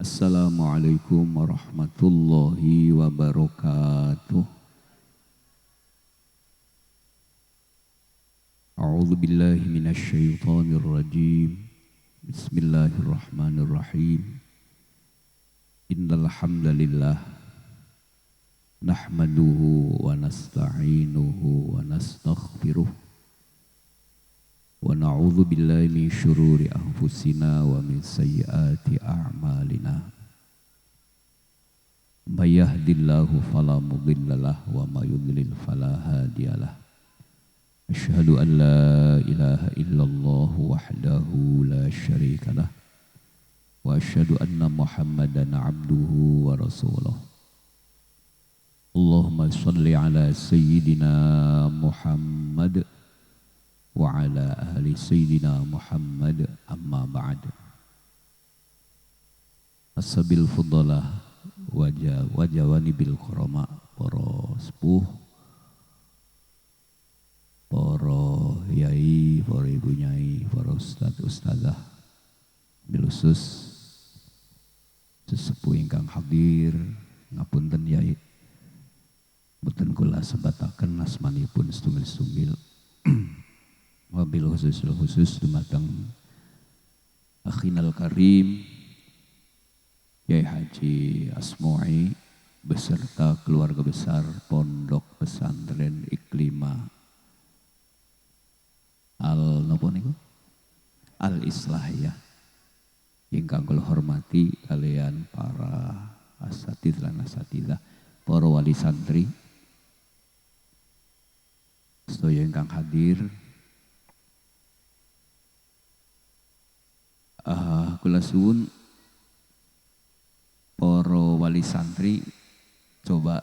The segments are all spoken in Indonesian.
Assalamualaikum warahmatullahi wabarakatuh. A'udzu billahi minasy syaithanir rajim. Bismillahirrahmanirrahim. Innal hamdalillah nahmaduhu wa nasta'inuhu wa nastaghfiruh. Wa na'udzu billahi min syururi anfusina wa min sayyiati a'malina. May yahdihillahu fala mudhillalah wa may yudlil fala hadiyalah. Asyhadu an la ilaha illallah wahdahu la syarikalah wa asyhadu anna Muhammadan abduhu wa rasuluh. Allahumma shalli ala sayyidina Muhammad wa ala ahli sayyidina Muhammad amma ba'd. Ashabil fudalah wajawani bil kurama, para sepuh, para yai, para ibu nyai, para ustad ustadzah, bil khusus sesepuh ingkang hadir, ngapunten yai, boten kula sebataken asmanipun setunggal-setunggal. Wabil khusus dumateng akhinal karim Yai Haji Asmu'i beserta keluarga besar Pondok Pesantren Iklima Al-Islahiyah ingkang kula hormati kalian para asatidz lan asatidzah, para wali santri sedaya ingkang hadir. Kula suwun para wali santri coba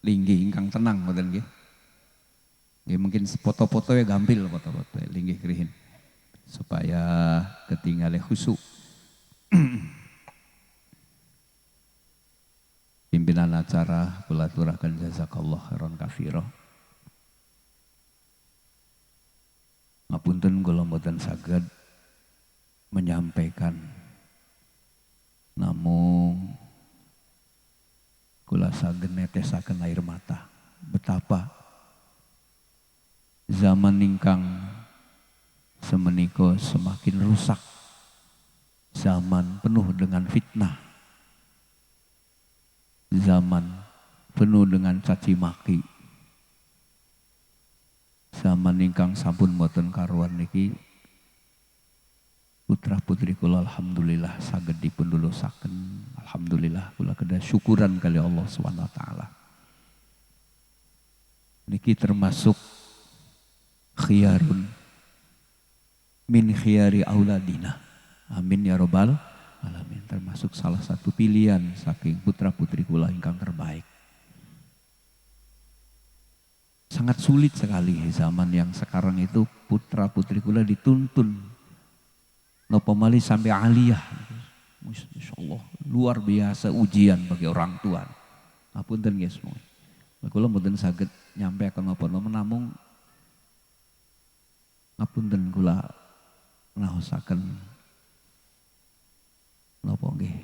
linggih ingkang tenang mboten nggih. Nggih mungkin foto-foto ya gampil foto-foto linggih krihin supaya ketinggalan khusyuk. Pimpinan acara kula aturaken jazakallah khairan katsira. Ngapunten kula mboten saged menyampaikan, namun kula saged netesaken air mata betapa zaman ingkang semenika semakin rusak, zaman penuh dengan fitnah, zaman penuh dengan caci maki, zaman ingkang sampun boten karuan niki. Putra putri kula alhamdulillah saged dipun lulusaken. Alhamdulillah kula kedah syukuran kali Allah Subhanahu wa taala. Niki termasuk khiyarun min khiyari auladina. Amin ya rabbal alamin. Termasuk salah satu pilihan saking putra putri kula ingkang terbaik. Sangat sulit sekali zaman yang sekarang itu putra putri kula dituntun napa malih sampai aliyah. Masya Allah, luar biasa ujian bagi orang tua. Ngapunten nggih semua. Kula mboten saged nyampaikan napa-napa, namung ngapunten kula ngaosaken napa nggih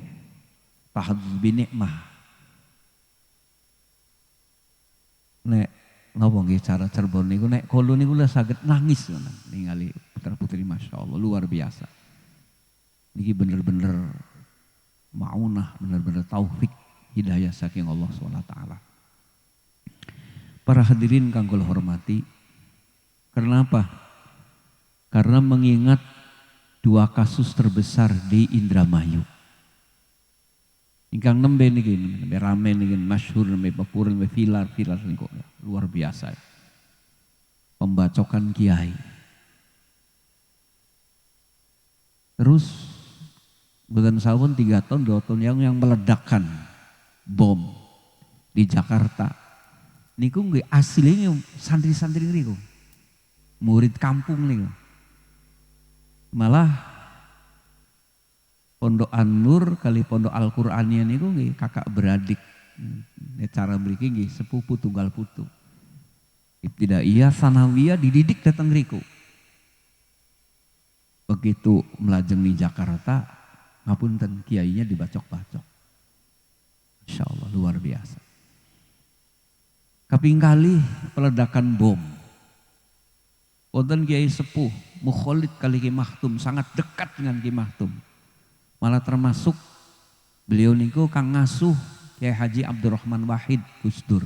tahadzuz bi nikmah. Nek napa nggih cara Cirebon niku nek kula niku lha saged nangis ningali putra putri Masya Allah luar biasa. Ini bener-bener maunah, bener-bener taufik hidayah saking Allah SWT. Para hadirin kang kula hormati, karena apa? Karena mengingat dua kasus terbesar di Indramayu. Ingkang nembe niki, nembe rame niki, masyhur nembe populer nembe vilar niku luar biasa. Pembacokan kiai. Terus bukan sawun 3 tahun 2 tahun yang meledakkan bom di Jakarta. Niku nggih aslinya santri-santri niku. Murid kampung niku. Malah Pondok An-Nur kali Pondok Al-Qur'annya niku nggih kakak beradik. Cara mriki nggih sepupu tunggal putu. Ibtidaiyah sanawiyah dididik datang riku. Begitu melajeng di Jakarta, ngapunten kiainya dibacok-bacok. Masya Allah luar biasa. Kaping kali peledakan bom. Wonten kiai sepuh mukholid kali Ki Mahtum, sangat dekat dengan Ki Mahtum. Malah termasuk beliau niku kang ngasuh Kiai Haji Abdurrahman Wahid Gus Dur.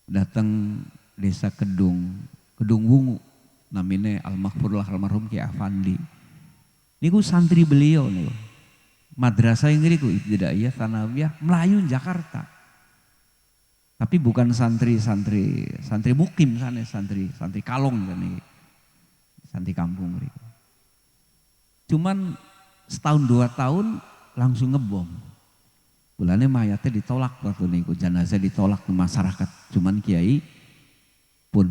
Datang desa Kedung Wungu, namanya Al-Maghfurullah almarhum Kiai Afandi. Niku santri beliau niku. Madrasah yang ngriku Ibtidaiyah Tsanawiyah Melayu Jakarta. Tapi bukan santri mukim sana, santri kalong kan iki. Santri kampung ngriku. Cuman setahun 2 tahun langsung ngebom. Bulannya mayatnya ditolak waktu niku, jenazah ditolak ke masyarakat. Cuman kiai pun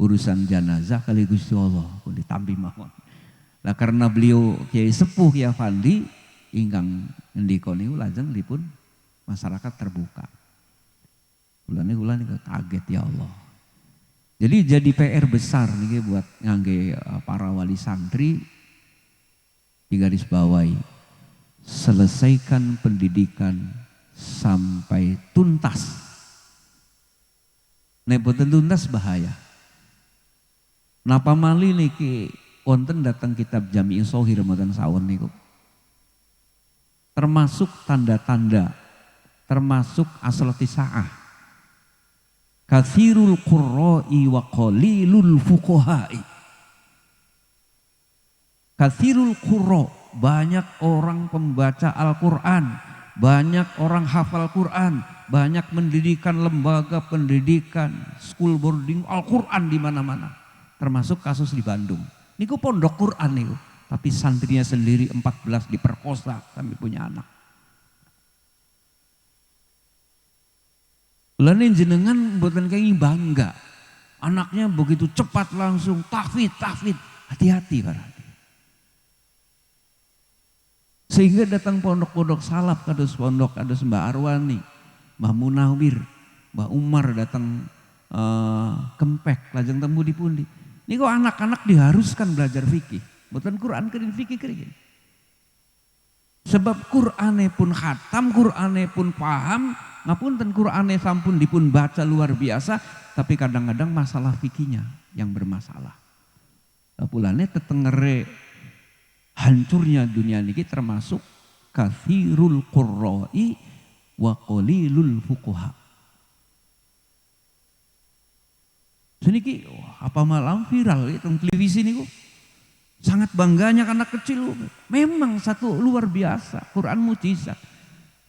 urusan jenazah kali Gusti Allah pun ditampi mawon. Lah karena beliau kiai sepuh Kiai Afandi ingkang ngendika niku lajeng dipun masyarakat terbuka. Bulannya kaget ya Allah. Jadi PR besar nih buat ngangge para wali santri di garis bawahi. Selesaikan pendidikan sampai tuntas. Nek boten tuntas bahaya. Napa mali niki wonten datang kitab Jami' Shaghir mboten sawon niku. Termasuk tanda-tanda, termasuk asal tisaah. Katsirul qurra'i wa qalilul fuqaha'i. Katsirul qurra, banyak orang pembaca Al-Quran, banyak orang hafal Quran, banyak mendirikan lembaga pendidikan, school boarding Al-Quran di mana-mana. Termasuk kasus di Bandung. Niku pondok Quran niku, tapi santrinya sendiri 14 diperkosa sampai punya anak. Lain jenengan mboten kenging bangga. Anaknya begitu cepat langsung tahfidz. Hati-hati para. Sehingga datang pondok-pondok salaf kados pondok kados Mbak Arwani, Mbah Munawir, Mbah Umar datang Kempek lajeng temu di pundi. Niku anak-anak diharuskan belajar fikih. Mboten Quran kerin fikih kerin. Sebab Qur'ane pun khatam, Qur'ane pun paham, ngapunten Qur'ane sampun dipun baca luar biasa, tapi kadang-kadang masalah fikihnya yang bermasalah. Pulane tetengere hancurnya dunia niki termasuk katsirul qurra'i wa qalilul fuqaha. Seniki apa malam viral itu televisi niku. Sangat bangganya anak kecil, memang satu luar biasa, Quran mujizat.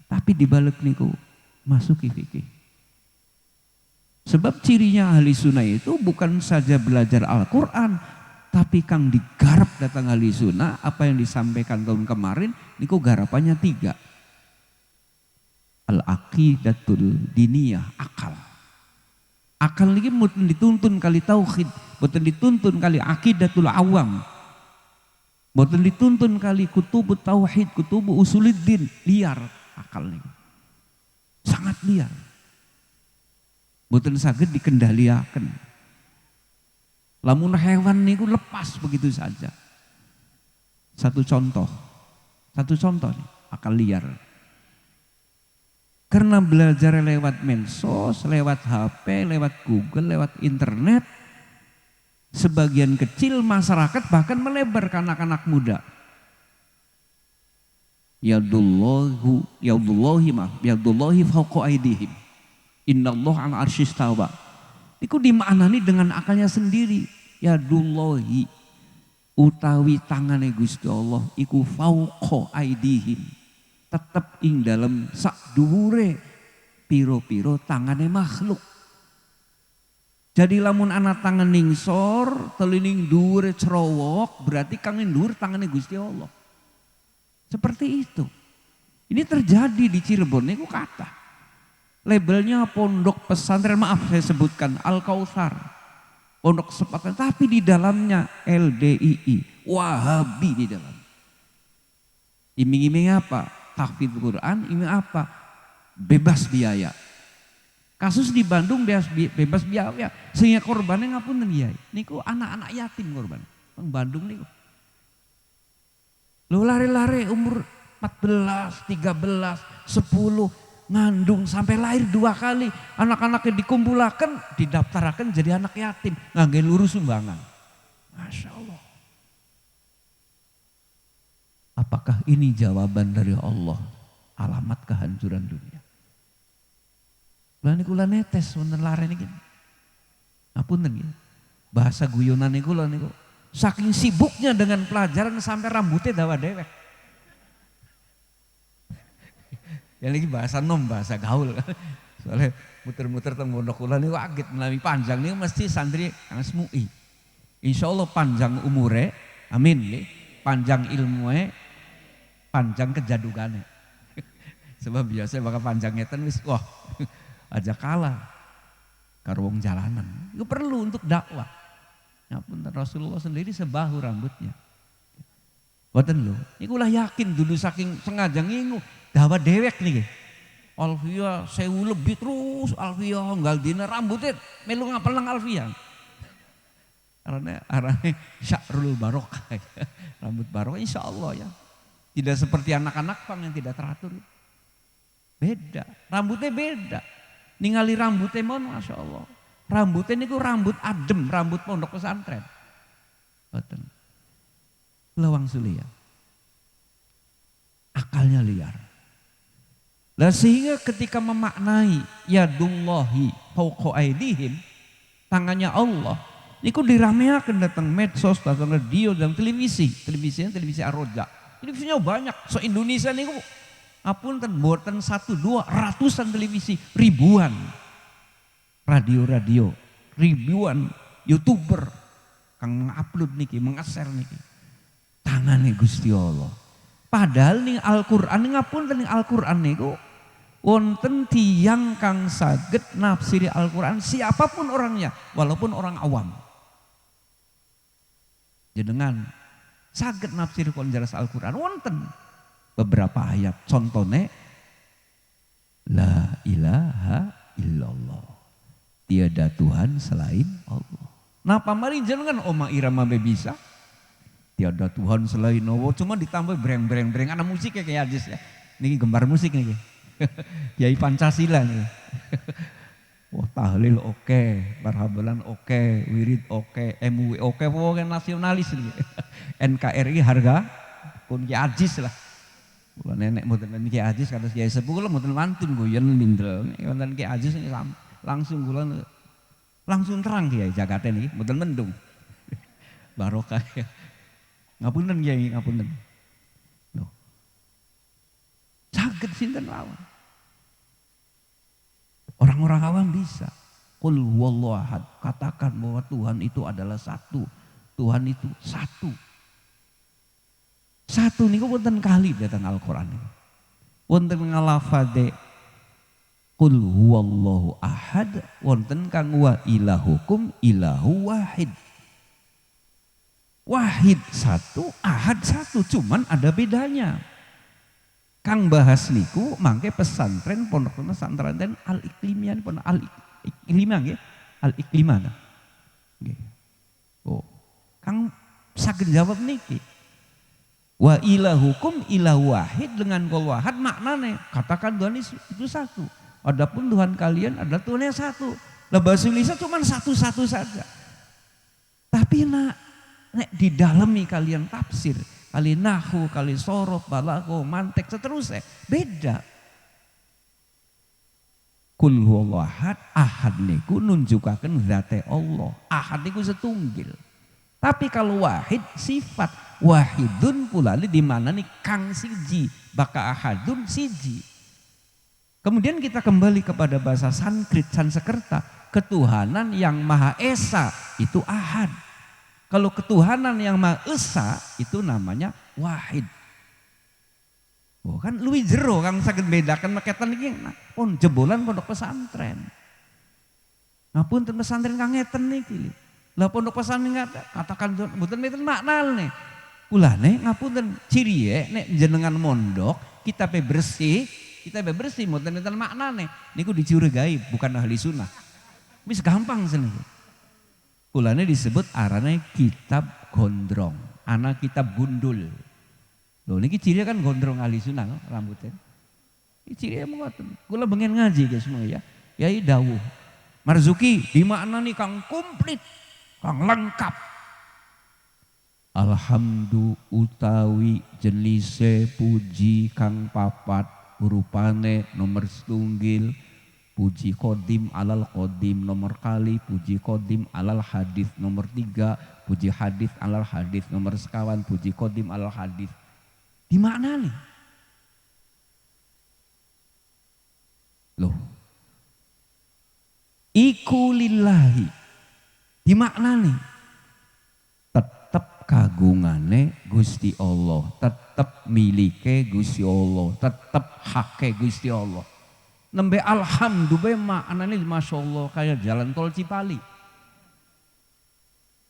Tapi dibalik niku masuki fikih. Sebab cirinya ahli sunnah itu bukan saja belajar Al-Quran, tapi kang digarap datang ahli sunnah, apa yang disampaikan tahun kemarin, niku garapannya 3. Al-aqidatul diniyah, akal. Akal niki mboten dituntun kali tauhid, mboten dituntun kali aqidatul awam. Mboten dituntun kali kutubu tauhid, kutubu usuluddin, liar akal niku. Sangat liar. Mboten saged dikendaliaken. Lamun hewan niku lepas begitu saja. Satu contoh nih, akal liar. Karena belajar lewat medsos, lewat HP, lewat Google, lewat internet, sebagian kecil masyarakat bahkan melebar ke anak-anak muda. Yadullahi fawqa aydihim. Innallaha 'ala arsy istawa. Iku dimaknani dengan akalnya sendiri. Yadullahi utawi tangane Gusti Allah iku fawqa aydihim. Tetep ing dalam sak dhuwure piro-piro tangane makhluk. Jadi lamun anak tangan ningsor, telining dhuwure cerowok, berarti kang dhuwur tangane Gusti Allah. Seperti itu. Ini terjadi di Cirebon niku kata. Labelnya pondok pesantren, maaf saya sebutkan Al-Kautsar. Pondok sepakat, tapi di dalamnya LDII, Wahabi di dalam. Iming-iming apa? Tahfidz Quran, iming apa? Bebas biaya. Kasus di Bandung bebas biaya, sehingga korbannya ngapunten Kiai. Niku anak-anak yatim korban. Bang Bandung niku. Lu lari-lari umur 14, 13, 10 ngandung sampai lahir 2 kali. Anak-anaknya dikumpulakan, didaftarkan jadi anak yatim. Ngangge lurus sumbangan. Masya Allah. Apakah ini jawaban dari Allah? Alamat kehancuran dunia. Lah niku kula netes wonten lare niki. Ngapunten nggih. Bahasa guyonan niku lho niku. Saking sibuknya dengan pelajaran sampai rambutnya dawa dewek. Ya lagi bahasa nom, bahasa gaul. Soalnya muter-muter teng pondok kula niku kaget menawi panjang niku mesti santri Kang Smui. Insyaallah panjang umure, amin nggih. Panjang ilmunya, panjang kejadugane. Sebab biasa bakal panjang ngeten wis wah aja kalah karo wong jalanan. Itu perlu untuk dakwah. Ya pun Rasulullah sendiri sebahu rambutnya. Boten lho, niku lah yakin dulu saking sengaja ngingu dawa dewek niki. Alfia 1000 lebih terus Alfia nggal dina rambutnya melu ngapelang Alfia. Karena arane Syahrul Barokah. Rambut barokah insyaallah ya. Tidak seperti anak-anak pang yang tidak teratur. Beda, rambutnya beda. Ningali rambutnya mon Masya Allah. Rambutnya ini rambut adem, rambut pondok pesantren. Betul. Lawang sulia. Akalnya liar. Lah sehingga ketika memaknai yadullahi fawqa aydihim, tangannya Allah, niku dirameaken datang medsos, datang radio, dan televisi. Televisi Ar-Roja. Televisinya banyak. So Indonesia niku apunten mboten 1, 2, ratusan televisi, ribuan radio-radio, ribuan YouTuber kang upload niki, mengeser niki. Tangane Gusti Allah. Padahal ning Al-Qur'an ngapunten ning Al-Qur'an niku wonten tiyang kang saged nafsiri Al-Qur'an siapapun orangnya, walaupun orang awam. Jenengan saged nafsiri kon jelas Al-Qur'an wonten beberapa ayat, contohnya la ilaha illallah, tiada Tuhan selain Allah. Napa mari jenengan oma irama bisa tiada Tuhan selain Allah, cuma ditambah breng anak musik kayak hadis ya. Niki gembar musik nih. Kiai Pancasila nih. Wah tahlil oke, barhabalan oke, wirid oke, MUI oke, pokoknya nasionalis nih. NKRI harga pun Kiai Ajis lah. Kula nenek mboten Kiai Ajis kados Kiai Sepuh kula mboten wantun guyon mindel. Wonten Kiai Ajis langsung kula langsung terang Kiai jagate niki mboten mendung. Barokah ya. Ngapunten Kiai, ngapunten. Loh. Saged sinten lawan. Orang-orang awam bisa. Qul huwallahu ahad. Katakan bahwa Tuhan itu adalah satu. Tuhan itu satu. Satu niku wonten kali datang Al-Qur'an. Wonten ngalafade qul huwallahu ahad, wonten kang wa ilahukum ilahu wahid. Wahid satu, ahad satu, cuman ada bedanya. Kang bahas niku mangke pesantren pondok pesantren dan al-iklimiyah pondok al-iklimah nggih, al-iklimah. Nggih. Oh, Kang saged jawab niki. Wa ilahukum ilahu wahid, dengan qul wahid maknane katakan Tuhan itu satu. Adapun Tuhan kalian adalah Tuhan yang satu. Lah bahasa Indonesia cuma satu-satu saja. Tapi nek di dalemi kalian tafsir, kali nahu, kali sorof, balaghah, mantek seterusnya beda. Kul huwallahu ahad, ahad niku nunjukaken zate Allah. Ahad niku setunggal. Tapi kalau wahid sifat, wahidun pula di mana nih kang siji, baka ahadun siji. Kemudian kita kembali kepada bahasa Sanskrit, Sansekerta, ketuhanan yang Maha Esa itu ahad. Kalau ketuhanan yang Maha Esa itu namanya wahid. Oh kan luwih jero kang saged bedakan maketan iki pun jebolan pondok pesantren. Ngapunten pesantren kang ngeten niki. Lah pondok pesantren katakan mboten mboten maknane. Kulane ngapunten ciri nek jenengan mondok kita bersih mboten mboten maknane. Niku dicurigai bukan ahli sunnah. Wis gampang seneng. Kulane disebut arane kitab gondrong, anak kitab gundul. Loh niki ciri kan gondrong ahli sunnah rambutnya. Iki ciri ngoten. Kula bengen ngaji guys semua ya. Yai dawuh. Marzuki di makna nih kang komplit, kang lengkap. Alhamdulillah utawi jenise puji kang papat rupane nomor setunggil puji kodim alal kodim nomor kali puji kodim alal hadis nomor 3 puji hadis alal hadis nomor sekawan puji kodim alal hadis. Di mana nih? Loh. Iku lillahi. Di makna nih? Tetap kagungane Gusti Allah, tetap milike Gusti Allah, tetap hake Gusti Allah. Nembe alhamdulillah maknane masya Allah kayak jalan tol Cipali.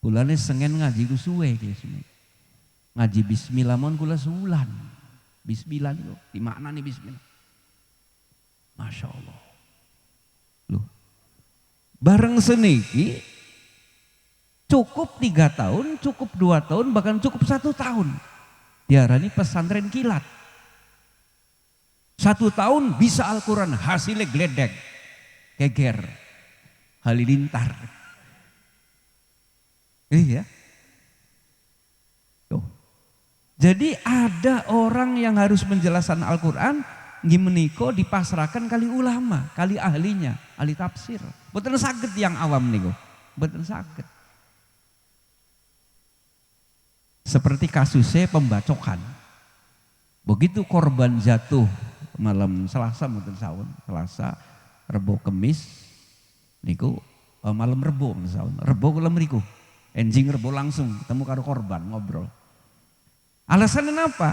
Kulane sengen ngaji ku suwe guys. Ngaji bismillah mon kula sulan. Bismillah niku di maknane bismillah. Masya Allah. Loh. Bareng seniki cukup 3 tahun, cukup 2 tahun, bahkan cukup 1 tahun. Diarani pesantren kilat. 1 tahun bisa Al-Quran, hasilnya gledek, geger, halilintar. Iya. Tuh. Jadi ada orang yang harus menjelaskan Al-Quran, gimeniko dipasrahkan kali ulama, kali ahlinya, ahli tafsir. Boten saged yang awam niku, boten saged. Seperti kasusnya pembacokan. Begitu korban jatuh malam Selasa mboten sawon, Selasa, Rebo, Kemis niku malam Rebo sawon. Rebo kula mriku. Enjing Rebo langsung ketemu karo korban ngobrol. Alasannya apa?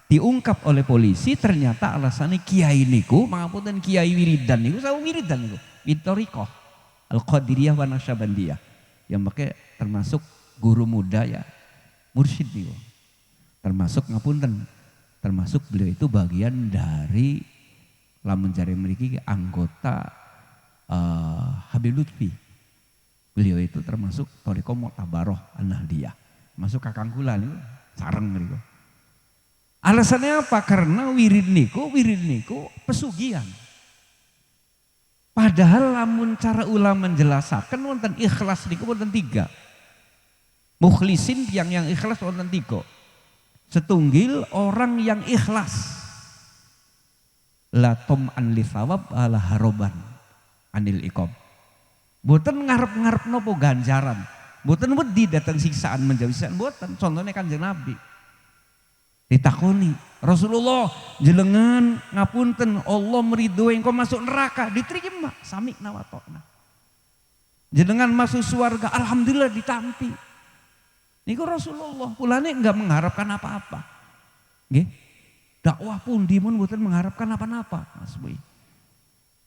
Diungkap oleh polisi ternyata alasannya kiai niku, mangapunten kiai wiridan niku, sawu wiridan niku. Witorikoh Al-Qadiriyah wa Nasyabandiyah. Yang pakai termasuk guru muda ya. Mursyid niku. Termasuk ngapunten, termasuk beliau itu bagian dari lamun jare mriki anggota Habib Lutfi. Beliau itu termasuk Thariqah Mu'tabaroh An-Nahdiyah. Masuk kakang kula niku sareng mriku. Alasannya apa? Karena wirid niku pesugihan. Padahal lamun cara ulama menjelaskan wonten ikhlas niku wonten 3. Mukhlisin yang ikhlas wonten 3. Setunggil orang yang ikhlas. La tom'an li thawab ala haroban anil iqab. Boten ngarep-ngarep nopo ganjaran. Boten wedi datang siksaan menjauhi siksaan. Boten. Contohnya Kanjeng Nabi. Ditakoni, Rasulullah jelengan ngapunten Allah meridhoi engkau masuk neraka, diterima sami nawatokna. Jenengan masuk surga, alhamdulillah ditampi. Niku Rasulullah, kulane enggak mengharapkan apa-apa. Nggih. Dakwah pun dimun mboten mengharapkan apa-apa, Mas Boy.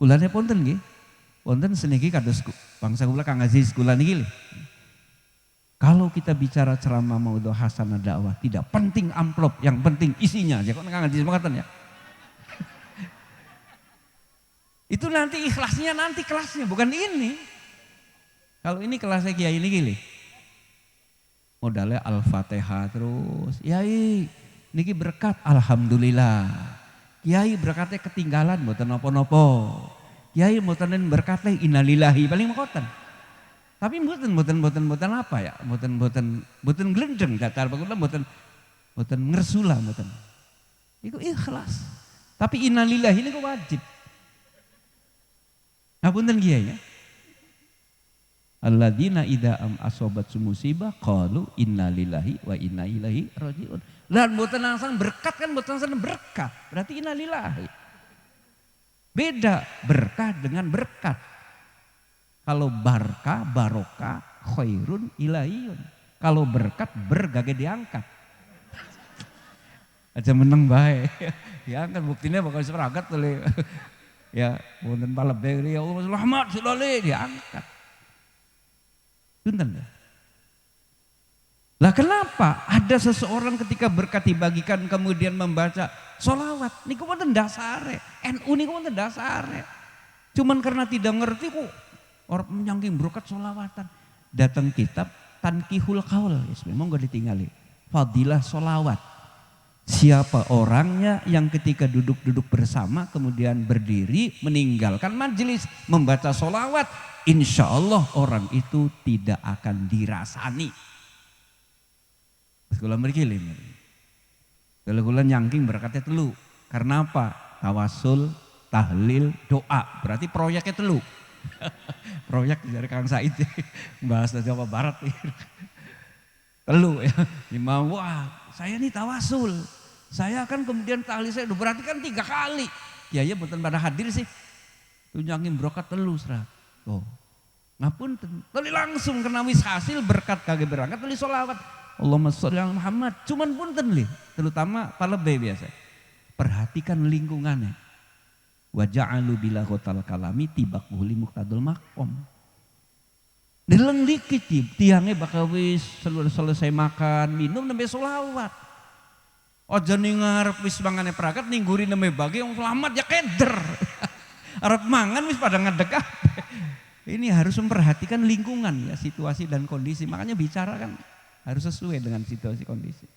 Kulane ponten nggih. Wonten seniki kados bangsa kula Kang Aziz kula niki lho. Kalau kita bicara ceramah maudhu hasanah dakwah, tidak penting amplop, yang penting isinya. Jangan Kang Aziz mengatakan ya. Itu nanti ikhlasnya nanti kelasnya, bukan ini. Kalau ini kelasnya kiai ini gini. Modalnya Al-Fatihah terus. Yai, niki berkat alhamdulillah. Kiai berkatnya ketinggalan mboten napa-napa. Kiai mboten berkatnya innalillahi paling mengkoten. Tapi mboten apa ya? Mboten glendeng kata Pak kula mboten ngersula mboten. Iku ikhlas. Tapi innalillahi niku wajib. Ngapunten kiai ya. Alladzina idza asobat musibah qalu innalillahi wa inna ilaihi rajiun. Lan mboten langsung berkat kan mboten langsung berkat. Berarti innalillahi. Beda berkah dengan berkat. Kalau barokah khairun ilaiyun. Kalau berkat bergage diangkat. Aja meneng bae. Diangkat buktinya bakal seperagat oleh ya wonten palebeh ya Allah selamat sulale diangkat. Punten. Lah kenapa ada seseorang ketika berkat dibagikan kemudian membaca sholawat niku wonten dasare. NU niku wonten dasare. Cuman karena tidak ngerti kok orang menyangking berkat sholawatan. Datang kitab Tankihul Qaul, yes, memang gak ditinggali. Fadilah sholawat. Siapa orangnya yang ketika duduk-duduk bersama kemudian berdiri meninggalkan majelis membaca sholawat, insya Allah orang itu tidak akan dirasani. Sekolah mereka kalau nyangking berkatnya telu. Karena apa? Tawasul, tahlil, doa. Berarti proyeknya telu. Proyek dari Kang Said bahas dari Jawa Barat. Telu ya. Imam, wah saya nih tawasul. Saya akan kemudian tahlil saya. Berarti kan 3 kali. Ya betul pada hadir sih. Itu nyangking brokat telu serah. Oh. Ngapun tadi langsung kena wis hasil berkat kagak berangkat tadi sholawat. Allahumma sholli ala Muhammad. Cuman punten li, terutama palebe biasa. Perhatikan lingkungannya. Wa ja'alu bila hotal kalami tibakuhu li muqtadul maqam. Dileng dikit tiangnya bakal wis selesai makan, minum nembe sholawat. Ojo ning ngarep wis mangane prakat ningguri nembe bagi yang selamat ya keder. Arep mangan wis pada ngedek. Ini harus memperhatikan lingkungan ya, situasi dan kondisi. Makanya bicara kan harus sesuai dengan situasi kondisi.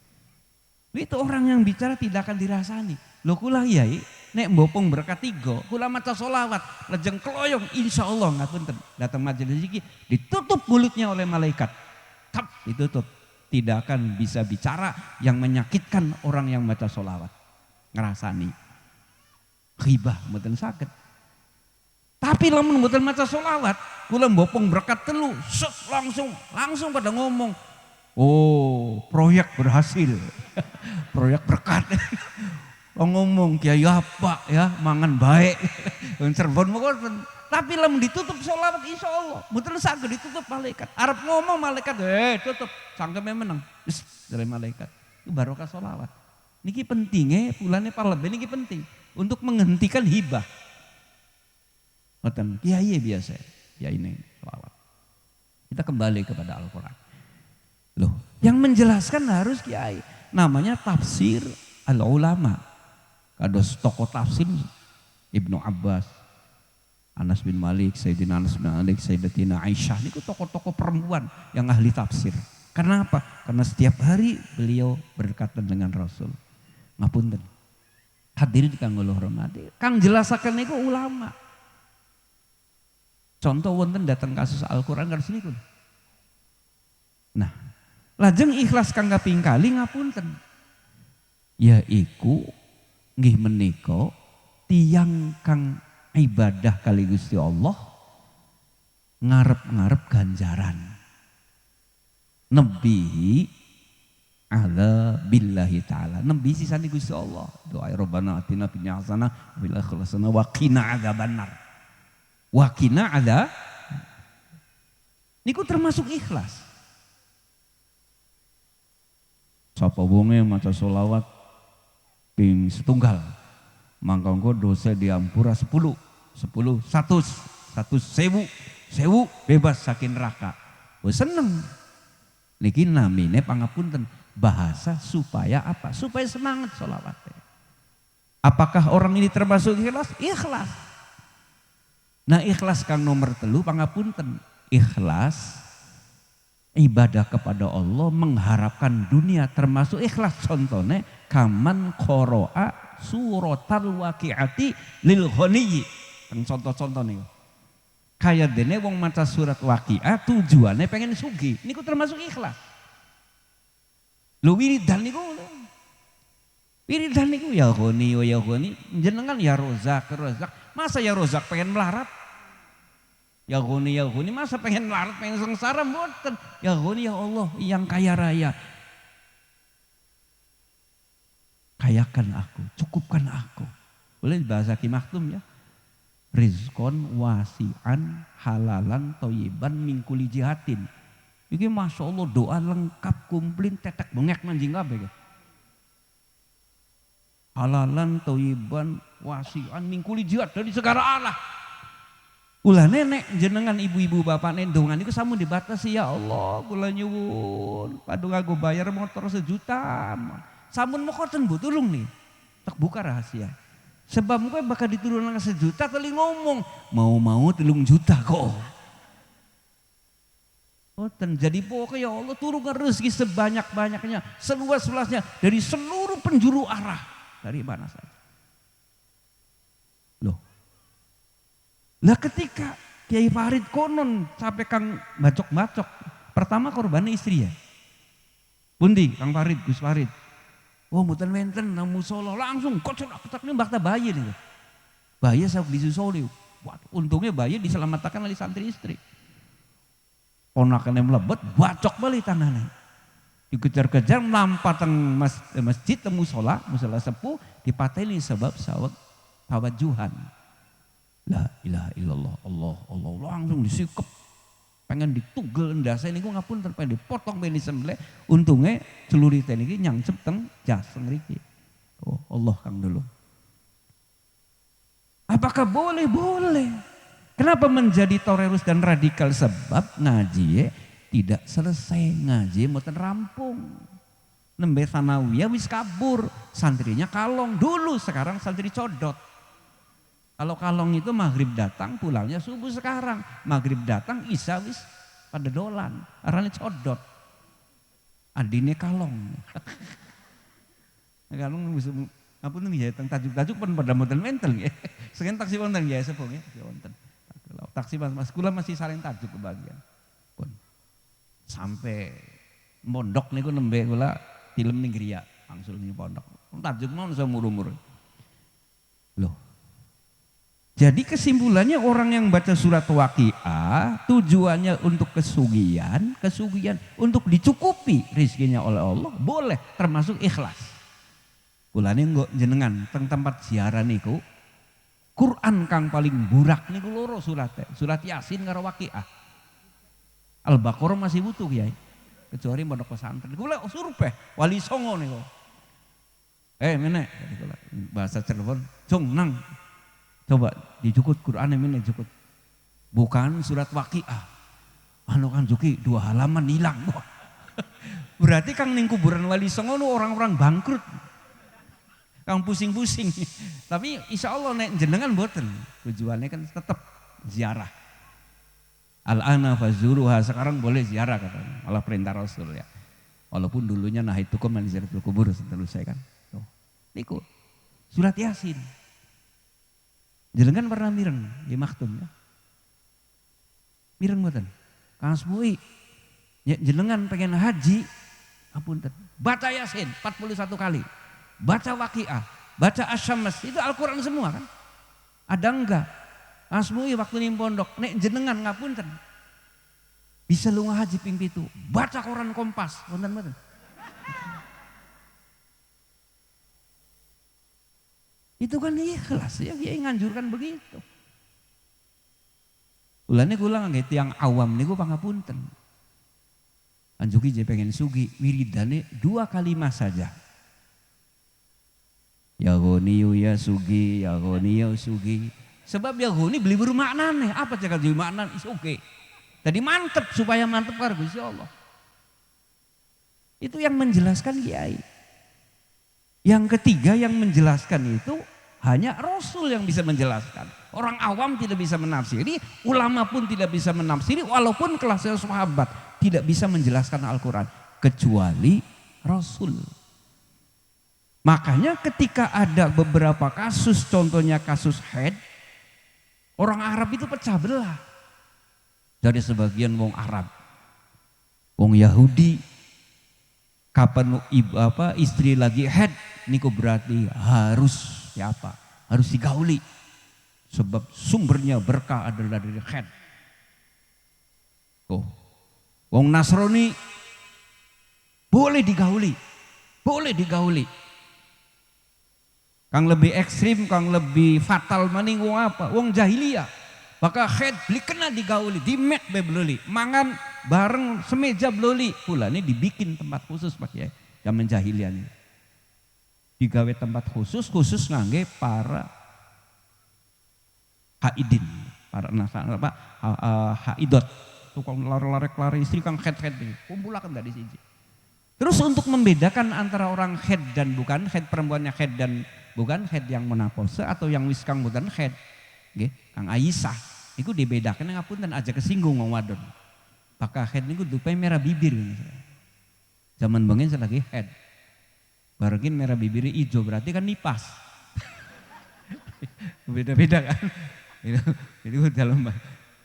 Itu orang yang bicara tidak akan dirasani. Lho kula yai nek mbopong berkat 3, kula maca sholawat, lejeng keloyong insya Allah ngapunten datang majelis iki ditutup mulutnya oleh malaikat. Tap ditutup. Tidak akan bisa bicara yang menyakitkan orang yang maca sholawat. Ngerasani. Ghibah mboten saged. Tapi lamun mboten maca sholawat, kula mbopong berkat telu, langsung pada ngomong, oh proyek berhasil, proyek berkat. Ngomong kiai apa ya, mangan baik, Cirebon mawon. Tapi lamun ditutup sholawat insya Allah, mboten saged ditutup malaikat. Arep ngomong malaikat, tutup, sangkeme meneng, dari malaikat. Itu barokah sholawat. Niki pentingnya, pulane palebe niki penting untuk menghentikan hibah. Ngoten kiai biasa, ya ini sholawat. Kita kembali kepada Al-Quran. Loh, yang menjelaskan harus kiai. Namanya tafsir al-ulama. Kados tokoh tafsir Ibnu Abbas, Anas bin Malik, Sayyidina Anas bin Malik, Sayyidatina Aisyah. Ini tokoh-tokoh perempuan yang ahli tafsir. Karena apa? Karena setiap hari beliau berdekatan dengan Rasul. Ngapunten. Hadirin kang kula hormati. Kang jelasaken niku ulama. Contoh wonten datang kasus Al-Quran kados niku. Nah, lajeng ikhlas kang kaping kali ngapunten. Yaiku nggih menika tiyang kang ibadah kali Gusti Allah ngarep-ngarep ganjaran. Nebi ala billahi ta'ala. Nebi sisane Gusti Allah. Doa Rabbana atina fid dunya hasanah wa fil akhirati hasanah wa qina adzabannar. Wakina ada, niku termasuk ikhlas. Sapa wonge maca sholawat ping setunggal, mangka engko dosa diampura 10, 100, 1000 bebas saking neraka. Wes seneng. Niki namine pangapunten bahasa supaya apa? Supaya semangat sholawatnya. Apakah orang ini termasuk ikhlas? Ikhlas. Nah ikhlas kang nomor 3 pangapunten. Ikhlas ibadah kepada Allah mengharapkan dunia termasuk ikhlas contohnya kaman qoro'a suratal waqi'ati lil ghaniyi. Contoh-contoh nih. Kayak dene wong maca surat waqi'ah tujuannya pengen sugih. Niku termasuk ikhlas. Lu wiridan niku. Wiridan niku ya ghani wa ya ghani jenengan ya rozak. Masa ya rozak pengen melarat? Ya Ghani masa pengen melarat, pengen sengsara mboten. Ya Ghani ya Allah yang kaya raya. Kayakan aku, cukupkan aku. Boleh bahasa Ki Maktum ya. Rizkon wasi'an halalan toyiban mingkuli jihatin. Ini Masya Allah doa lengkap kumplin tetek bengek manjing kabeh. Halalan toyiban wasi'an mingkuli jihad dari segala Allah. Ulah nenek jenengan ibu-ibu bapak nendongan itu samu dibatasi ya Allah kula nyuwun padung aku bayar motor 1 juta samun mokoten bu tulung nih tak buka rahasia sebab mungkin bakal diturunkan 1 juta tadi ngomong mau 3 juta kok Boten. Jadi pokoknya ya Allah turunkan rezeki sebanyak-banyaknya, seluas-luasnya dari seluruh penjuru arah, dari mana saja. Loh. Lah ketika Kiai Farid konon sampai Kang bacok-bacok, pertama korbannya istri ya. Pundi Kang Farid, Gus Farid. Oh mboten wenten nang musala langsung kocok ini bakta bayi nih. Bayi sok disusoli. Untungnya bayi diselamatkan oleh santri istri. Ponakannya melebet, bacok balik tangannya. Dikejar-kejar, nampak teng masjid, temu musola sepuh, dipateni sebab sawat tawajuhan. La ilaha illallah, Allah, langsung disikep. Pengen ditugel endasnya ini, ngapun terpengen dipotong beni sembelih. Untungnya celuritnya ini nyangsep teng jaseng riki. Oh Allah kang dulu. Apakah boleh? Boleh. Kenapa menjadi torerus dan radikal? Sebab ngaji tidak selesai, ngaji mboten rampung. Nembe sanawiyah wis kabur, santrinya kalong dulu, sekarang santri codot. Kalau kalong itu maghrib datang, pulangnya subuh sekarang. Maghrib datang, isya wis pada dolan, arane codot. Adine kalong. Kalong ngapun nggih teng tajuk-tajuk pun pada model mental nggih. Segen taksi wonten nggih sepuh nggih, wonten. Taksi mas kula masih saling tajuk kebagian. Pun sampai mondok niku nembe kula film ning griya langsung ning pondok. Tajuk mau seumur-umur. Loh. Jadi kesimpulannya orang yang baca surat Waqiah tujuannya untuk kesugihan untuk dicukupi rezekinya oleh Allah, boleh termasuk ikhlas. Kulane nggo jenengan teng tempat ziarah niku Quran kang paling burak niku loro suratnya, surat Yasin karo Waqiah. Al-Baqarah masih butuh ya, kecuali pondok pesantren. Kula surpeh Wali Songo niku. Menek bahasa Cirebon, "Jong nang. Coba dijukut Quran ini jukut." Bukan surat Waqiah. Anu kan Juki 2 halaman hilang. Berarti kang ning kuburan Wali Songo nu orang-orang bangkrut. Kang pusing-pusing. Tapi insya Allah nek jenengan boten. Tujuannya kan tetap ziarah. Al-ana fazuruha, sekarang boleh ziarah katanya. Allah perintah Rasul ya. Walaupun dulunya nahitukum an ziyaratul kubur selesai kan. Tuh. Niku surat Yasin. Jenengan pernah mireng di maktum ya. Mireng boten. Kang Asmui jenengan pengen haji, apunten. Baca Yasin 41 kali. Baca Waqiah, baca Asy-Syams, itu Al-Quran semua kan? Ada enggak? Asmui waktu ning pondok, nek jenengan ngapunten. Bisa lunga haji ping 7, baca Quran Kompas, wonten-wonten. Itu kan ikhlas ya, dia nganjurkan begitu. Ulane kula nggih tiyang awam niku pangapunten. Anjuki je pengen sugi, wiridane 2 kalimat saja. Ya ghaniyu ya sugi, ya ghaniyu sugi. Sebab ya ghani beli bermaknane, apa cakap jadi makna is oke. Jadi mantep supaya mantep karo Gusti Allah. Itu yang menjelaskan kiai. Yang ketiga yang menjelaskan itu hanya Rasul yang bisa menjelaskan. Orang awam tidak bisa menafsiri, ulama pun tidak bisa menafsiri, walaupun kelasnya sahabat tidak bisa menjelaskan Al-Quran kecuali Rasul. Makanya ketika ada beberapa kasus, contohnya kasus haid, orang Arab itu pecah belah. Dari sebagian wong Arab, wong Yahudi, kapan istri lagi haid, niku berarti harus siapa? Harus digauli. Sebab sumbernya berkah adalah dari haid. Oh, wong Nasrani boleh digauli, boleh digauli. Kang lebih ekstrim, kang lebih fatal maning wong apa? Wong jahiliyah. Maka haid beli kena digauli, di mek beloli, mangan bareng semeja beloli. Pula ini dibikin tempat khusus Pak ya, zaman jahiliyah ini. Digawe tempat khusus ngangge para haidin, para haidot. Tukang lari-lari istri kang haid ini, kumpulakan dari sini. Terus untuk membedakan antara orang haid dan bukan haid, perempuannya haid dan bukan haid, yang menopause atau yang wis kang boten haid, nggih, Kang Aisyah, itu dibedakan ngapunten aja kesinggung wong wadon. pakai head niku dupai merah bibir. Zaman bengen lagi head. Barengin merah bibirnya hijau berarti kan nipas. Beda-beda kan. Itu dalam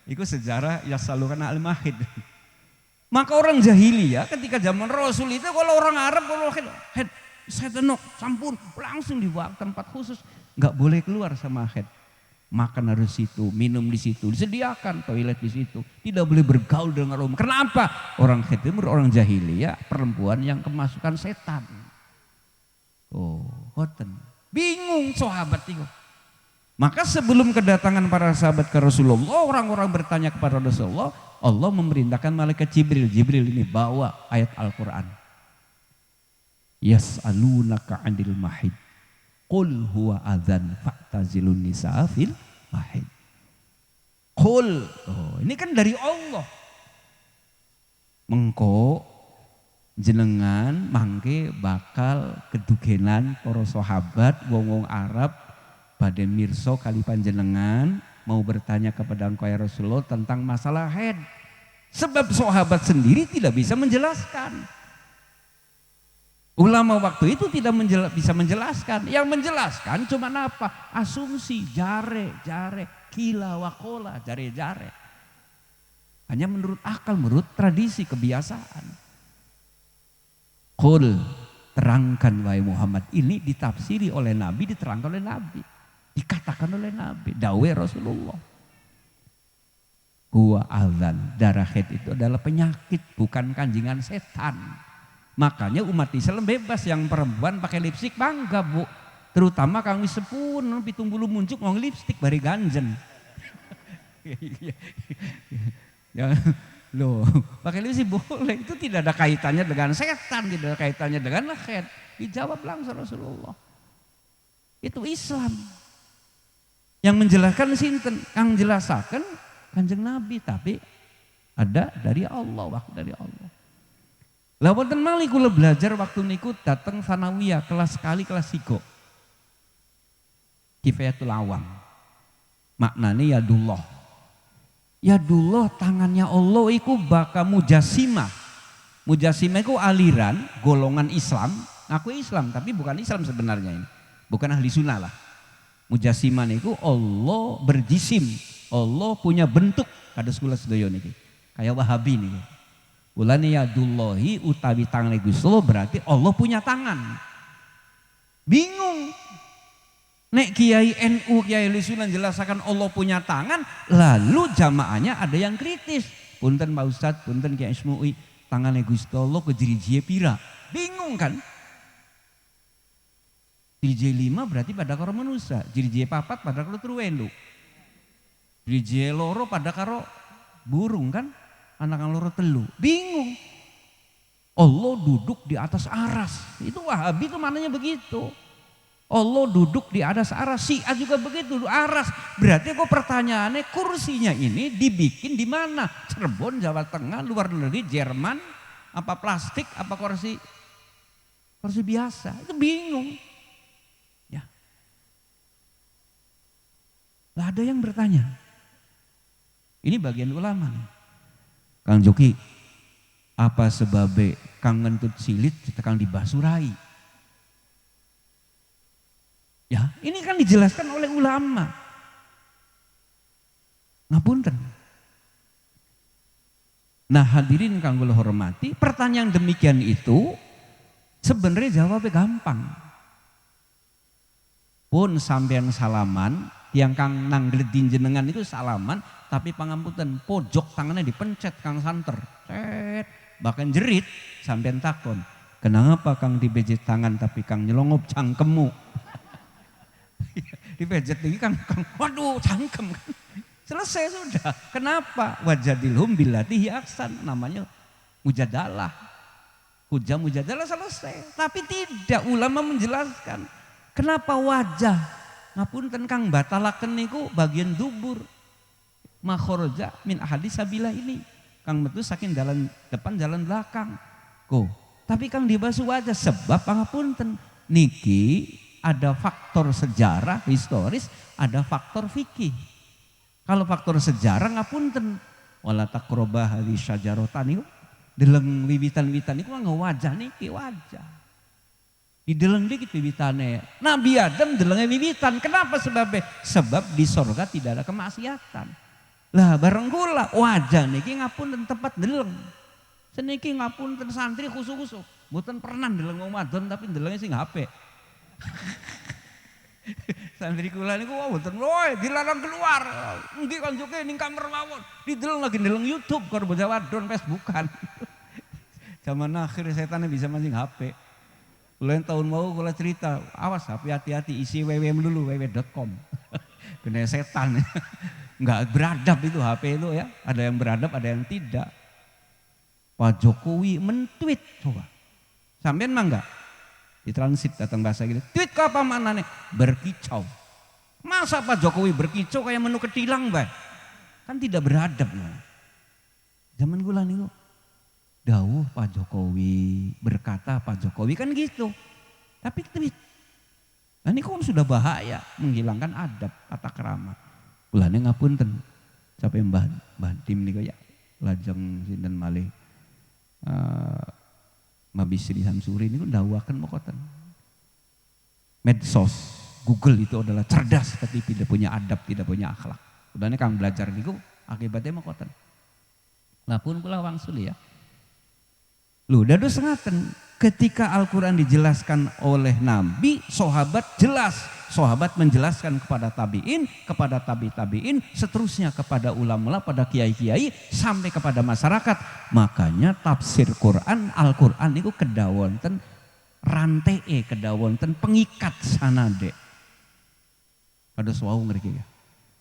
itu sejarah ya selalu kena al-mahid. Maka orang jahiliyah ketika zaman Rasul itu kalau orang Arab kalau head saya tenok sampun langsung dibawa ke tempat khusus, nggak boleh keluar sama head. Makan harus situ, minum di situ, disediakan toilet di situ. Tidak boleh bergaul dengan orang. Kenapa? Orang head itu orang jahiliyah, perempuan yang kemasukan setan. Oh, hoten. Bingung sahabat itu. Maka sebelum kedatangan para sahabat ke Rasulullah, orang-orang bertanya kepada Rasulullah, Allah memerintahkan malaikat Jibril. Jibril ini bawa ayat Al-Quran. Yas'alunaka 'anil mahid. Qul huwa adzan fa'tazilun nisaa fil mahid. Qul. Oh, ini kan dari Allah. Mengko jenengan mangke bakal kedugenan para sahabat wong-wong Arab pada mirsa kali panjenengan mau bertanya kepada engkau ya Rasulullah tentang masalah haid. Sebab sahabat sendiri tidak bisa menjelaskan. Ulama waktu itu tidak bisa menjelaskan. Yang menjelaskan cuma apa? Asumsi, jare, kila, wakola, jare. Hanya menurut akal, menurut tradisi, kebiasaan. Qul, terangkan wahai Muhammad. Ini ditafsiri oleh Nabi, diterangkan oleh Nabi. Dikatakan oleh Nabi, dawe Rasulullah. Huwa adzan, darah haid itu adalah penyakit, bukan kanjingan setan. Makanya umat Islam bebas, yang perempuan pakai lipstik bangga bu. Terutama kang wis sepun, pitung bulu muncul ngomong lipstik bari ganjen. Ya, loh, pakai lipstik boleh, itu tidak ada kaitannya dengan setan, tidak ada kaitannya dengan haid. Dijawab langsung Rasulullah. Itu Islam. Yang menjelaskan sinten, kang jelasaken Kanjeng Nabi, tapi ada dari Allah, waktu dari Allah. Lah wonten malih kula belajar waktu niku dateng sanawiyah kelas sekali kelas 3. Kifayatul Awam. Maknane yadullah. Yadullah tangannya Allah iku baka mujassimah. Mujassimah iku aliran golongan Islam, aku Islam tapi bukan Islam sebenarnya ini. Bukan ahli sunnah lah. Mujassimah niku Allah berjisim, Allah punya bentuk kados kula sedaya niki. Kayak Wahabi niki. Ulane yadullahi utawi tangan Gusti Allah berarti Allah punya tangan. Bingung. Nek Kiai NU, Kiai Lisunan jelaskan Allah punya tangan, lalu jamaahnya ada yang kritis. Punten Pak Ustadz, punten Kiai Ismui, tangannya Gusti Allah ke jiri-jiri pira. Bingung kan? Jiri-jiri 5 berarti pada karo manusia, jiri-jiri 4 pada karo truwelu. Jiri-jiri loro pada karo burung kan? Anak loro telu, bingung. Allah duduk di atas aras. Itu Wahabi itu mananya begitu. Allah duduk di atas aras, Syiah juga begitu, aras. Berarti kok pertanyaannya kursinya ini dibikin di mana? Cirebon, Jawa Tengah, luar negeri, Jerman, apa plastik, apa kursi biasa? Itu bingung. Ya. Lah ada yang bertanya. Ini bagian ulama nih. Kang Joki, apa sebabnya kang ngentut silit kita kang dibasurai? Ya, ini kan dijelaskan oleh ulama. Ngapunten. Nah hadirin kang kula hormati, pertanyaan demikian itu sebenarnya jawabnya gampang. Pun sampean salaman, yang kang nang gledin jenengan itu salaman, tapi pangamputan pojok tangannya dipencet kang santer, bahkan jerit sampean takon, kenapa kang dibejet tangan tapi kang nyelongop cangkemmu? Dibejet lagi kang, waduh cangkem kan, selesai sudah. Kenapa? Wajadilhum billati hi ahsan, namanya mujadalah, hujah mujadalah selesai. Tapi tidak, ulama menjelaskan kenapa wajah. Ngapunten kang batalaken niku bagian dubur. Makhoroja min ahadis sabilah ini. Kang metu saking jalan depan jalan belakang. Ko, tapi kang dibasuh wajah sebab pangapunten niki ada faktor sejarah historis, ada faktor fikih. Kalau faktor sejarah ngapunten wala taqraba hadhihi syajaratan niku deleng wiwitan-wiwitan niku nggo wajah niki wajah. Dideleng dikit wiwitane. Nabi Adam delenge wiwitan. Kenapa sebabnya? Sebab di sorga tidak ada kemaksiatan. Lah bareng kula wajah niki ngapunten tempat deleng. Seniki ngapunten santri khusuk-khusuk. Mboten pernah deleng wong wadon tapi delenge sing HP. Santri kula niku mboten woe dilarang keluar. Nggih konjoke ning kamar mawon. Dideleng lagi deleng YouTube karo bocah wadon Facebookan. Zaman akhir setannya bisa mancing HP. Kula tahun mau kula cerita, awas HP hati-hati isi www dulu www.com. Kena setan. Enggak beradab itu HP itu ya. Ada yang beradab, ada yang tidak. Pak Jokowi mentweet coba. Sampean mah enggak? Ditransit datang bahasa gitu. Tweet ke apa mana nih? Berkicau. Masa Pak Jokowi berkicau kayak menu ketilang, Mbak? Kan tidak beradab. Nah. Zaman kula niku dawuh Pak Jokowi, berkata Pak Jokowi kan gitu. Tapi tweet. Nah ini kok sudah bahaya, menghilangkan adab, tata krama. Kulane ngapunten. Sampai Mbah Tim niku ya. Lajeng sinten malih. Mabisri Hamsuri niku dawuhaken mokoten. Medsos, Google itu adalah cerdas tapi tidak punya adab, tidak punya akhlak. Udahnya kang belajar niku akibatnya mokoten. Lapun kula wangsul ya. Loh, dados ngaten ketika Al-Quran dijelaskan oleh Nabi, sahabat jelas. Sahabat menjelaskan kepada tabi'in, kepada tabi'in, seterusnya kepada ulama, pada kiai-kiai, sampai kepada masyarakat. Makanya tafsir Quran, Al-Quran itu kedawonten rantai, kedawonten pengikat sanade. Pada suau ngerti ya.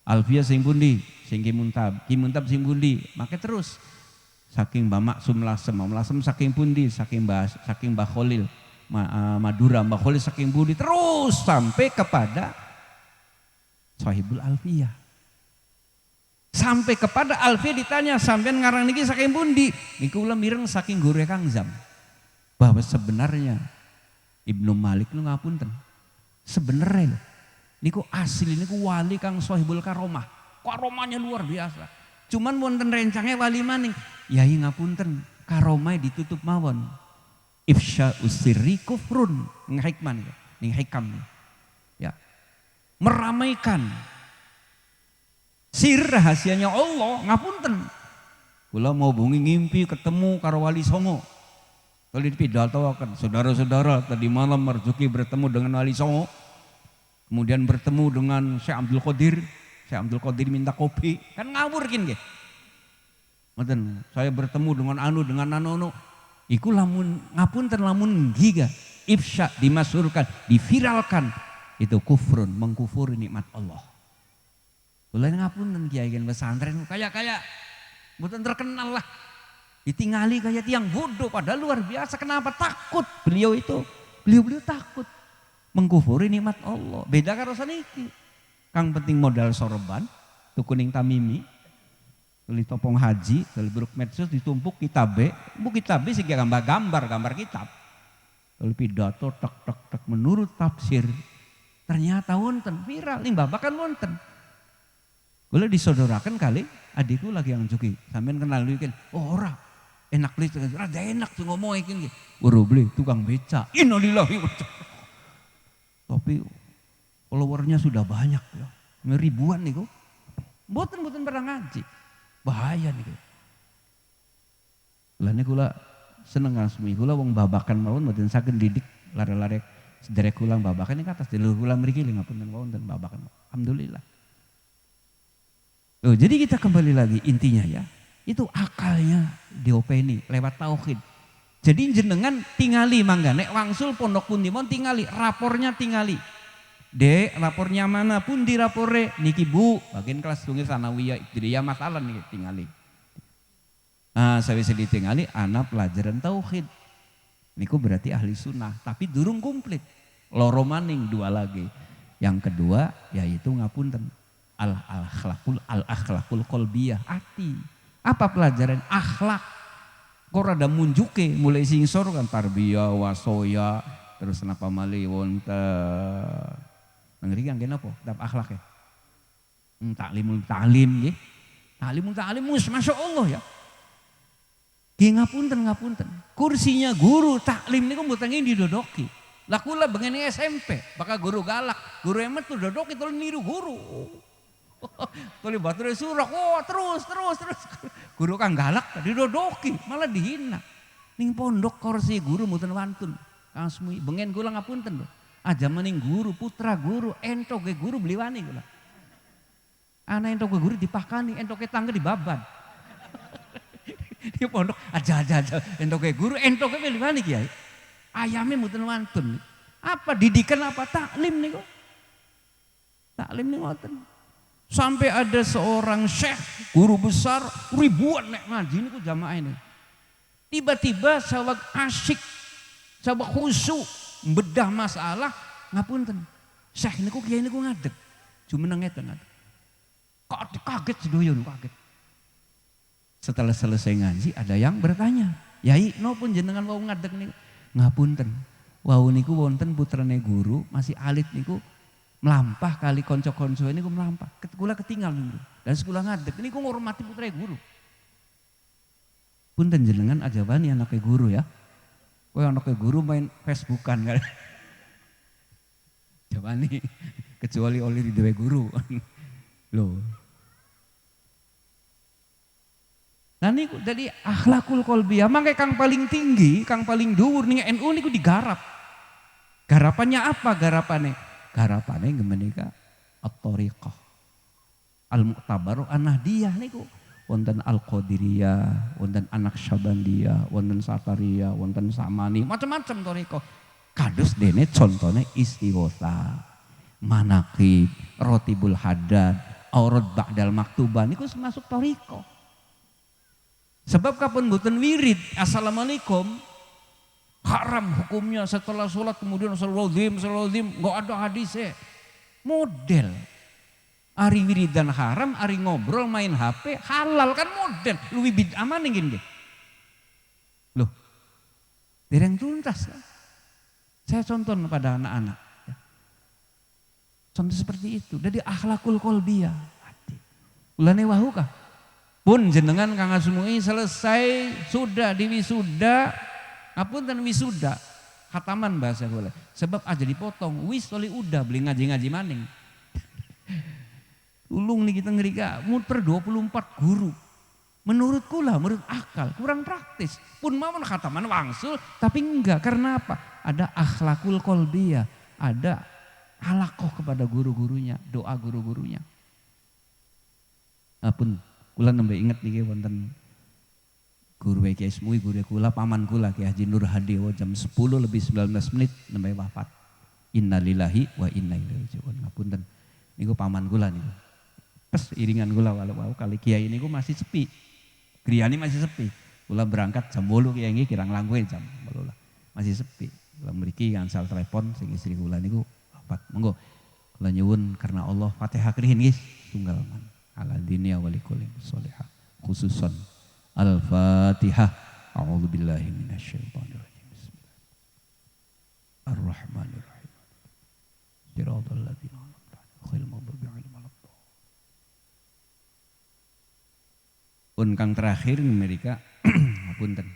Alfiyah sing pundi, sing kimuntab sing pundi, make terus. Saking Mbah Maksum Lasem saking pundi, saking Mbah Khalil Madura, Mbah Khalil saking pundi, terus sampai kepada Sahibul Alfiyah. Sampai kepada Alfiyah ditanya, sampean ngarang niki saking pundi? Niku kula mireng saking guru Kang Zam. Bahwa sebenarnya Ibnu Malik nu ngapunten. Sebenarnya niku asli niku wali kang Sahibul Karomah. Karomahnya luar biasa. Cuman wonten rencangnya wali maning. Yai ngapunten, karomah ditutup mawon. Ifsya usirri kufrun. Ngahikman ya, ning hikam ya. Meramaikan sir rahasianya Allah, ngapunten. Kula mau bungi ngimpi ketemu karo wali songo. Kalau dipidatoaken, saudara-saudara tadi malam Marzuki bertemu dengan wali songo. Kemudian bertemu dengan Syekh Abdul Qadir. Syekh Abdul Qadir minta kopi, kan ngawur kin nggih. Ngoten, saya bertemu dengan anu. Iku lamun ngapunten lamun giga ifsya dimasyhurkan, diviralkan itu kufrun, mengkufuri nikmat Allah. Kula ngapunten kiai kan pesantren kayak mboten terkenal lah. Ditingali kayak tiang bodoh padahal luar biasa. Kenapa? Takut beliau takut mengkufuri nikmat Allah. Beda karo saniki. Kang penting modal sorban, tukuning tamimi, beli topong haji, beli buruk medsos ditumpuk kitabe, sih gambar kitab. Beli pidato tek menurut tafsir, ternyata wonten viral, limbah bahkan wonten. Boleh disodorakan kali, adikku lagi yang cuki, sampean kenal luikin, oh ora, enak beli, rada enak tuh ngomong ikin, baru beli tukang beca, innalillahi wa inna. Tapi followernya sudah banyak ya, ribuan nih kok. Mboten pernah ngaji, bahaya nih kok. Lah niku kula seneng ngasmi, kula wong babakan mawon mboten saged didik lare-lare sederek kula babakan ning atas dulur kula mriki lho ngapunten wonten babakan. Alhamdulillah. Oh, jadi kita kembali lagi intinya ya, itu akalnya diopeni lewat tauhid. Jadi jenengan tingali mangga nek wangsul pondok pundi mon tingali, rapornya tingali. Dek, rapornya mana pun di rapore niki Bu, bagian kelas tunggu sanawiyah ibtidaiyah masalah nih tingali. Saya bisa ditingali anak pelajaran tauhid. Niku berarti ahli sunnah, tapi durung komplit. Loro maning dua lagi. Yang kedua yaitu ngapunten al-akhlakul qalbiyah, hati. Apa pelajaran akhlak? Kok rada munjuke mulai singsor kan tarbiyah, wasoya, terus napa malih wonten. Ngeri kan kenapa? Kitab akhlak ya. Ta'lim nggih. Ta'lim masya Allah ya. Ki ngapunten. Kursinya guru taklim niku mboten didodoki. Lah kula bengen SMP, bakal guru galak, guru emet tuh dodoki tol niru guru. Toli batur surak, terus. Guru kang galak didodoki, malah dihina. Ning pondok kursi guru mboten wantun. Kang Sumi bengen kula ngapunten lho. Aja maning guru, putra guru, entoke guru beli wani kula. Ana entoke guru dipakani, entoke tangga dibaban. Di pondok aja entoke guru, entoke beli wani kiai. Ayamnya mboten wantun. Apa didikan apa taklim niku? Taklim niku ngoten. Sampai ada seorang syekh, guru besar, ribuan nek ngaji niku jamaah ini. Tiba-tiba sawak asyik, sawak khusyuk, bedah masalah, ngapunten. Syekh niku kiai niku ngadeg. Jumeneng ngeten ngadeg. Kok kaget sedoyo kaget. Setelah selesai ngaji ada yang bertanya, "Yai, napa jenengan wau ngadeg niku?" Ngapunten, wau niku wonten putrane guru masih alit niku melampah kali konco-konco niku melampah. Kula ketinggal niku. Dan sekolah ngadeg niku ngormati putrane guru. Punten jenengan aja wani anake guru ya. Kowe anake guru main Facebookan kan. Jawani kecuali oleh di dewe guru. Loh. Nah niku jadi akhlakul qalbiyah, mangke kang paling tinggi, kang paling dhuwur ning NU niku digarap. Garapannya apa garapane? Garapane ngemenika at-thariqah. Al-Mu'tabar an-Nahdiyah niku wonten Al-Qadiriyah, wonten An-Naqsyabandiyah, wonten Satariyah, wonten Samani, macam-macam thariqah. Kados dene contone Istighotsah, Manaqib, Rotibul Haddad, Aurad Ba'dal Maktubah niku masuk thariqah. Sebab kapan mboten wirid assalamualaikum haram hukumnya setelah sholat kemudian sallallahu alaihi nggak ada hadisnya. Model ari wiridan haram, ari ngobrol main HP halal kan model. Luwih bid'ah maning nggih. Loh. Dereng tuntas. Saya contoh pada anak-anak. Contoh seperti itu. Jadi akhlakul qalbiyah. Ulane wahu kah? Pun jenengan Kang Asmui selesai sudah diwisuda, ngapunten wisuda, khataman bahasa kula. Sebab aja dipotong, wis toli udah beli ngaji-ngaji maning. Ulung nih kita ngerika, muter 24 guru. Menurut kula, menurut akal, kurang praktis. Pun mawon khataman wangsul, tapi enggak. Karena apa? Ada akhlakul qalbiyah, ada halakoh kepada guru-gurunya, doa guru-gurunya. Apun kula nembe inget niki wonten guru Kiai Asmui, guru kula paman kula Kiai Haji Nur Hadi jam 10:19 nembe wafat. Innalillahi wa inna ilaihi raji'un. Ngapunten. Niku paman kula niku. Pas iringan kula walau kali kiai niku masih sepi. Griyane masih sepi. Kula berangkat jam 8 kiai nggih kirang langkung jam 8. Masih sepi. Kula mriki gansal telepon sing istri kula niku wafat. Monggo kula nyuwun karena Allah Fatihah krihin nggih tunggal man. Ala dunia walikulin solihah khususon Al-Fatihah. A'udzu billahi minasyaitonir rajim. Bismillahirrahmanirrahim. Ar-Rahmanirrahim. Shiratal ladzina an'amta 'alaihim ghairil maghdubi 'alaihim waladdallin. Pun kang terakhir Amerika ngapunten.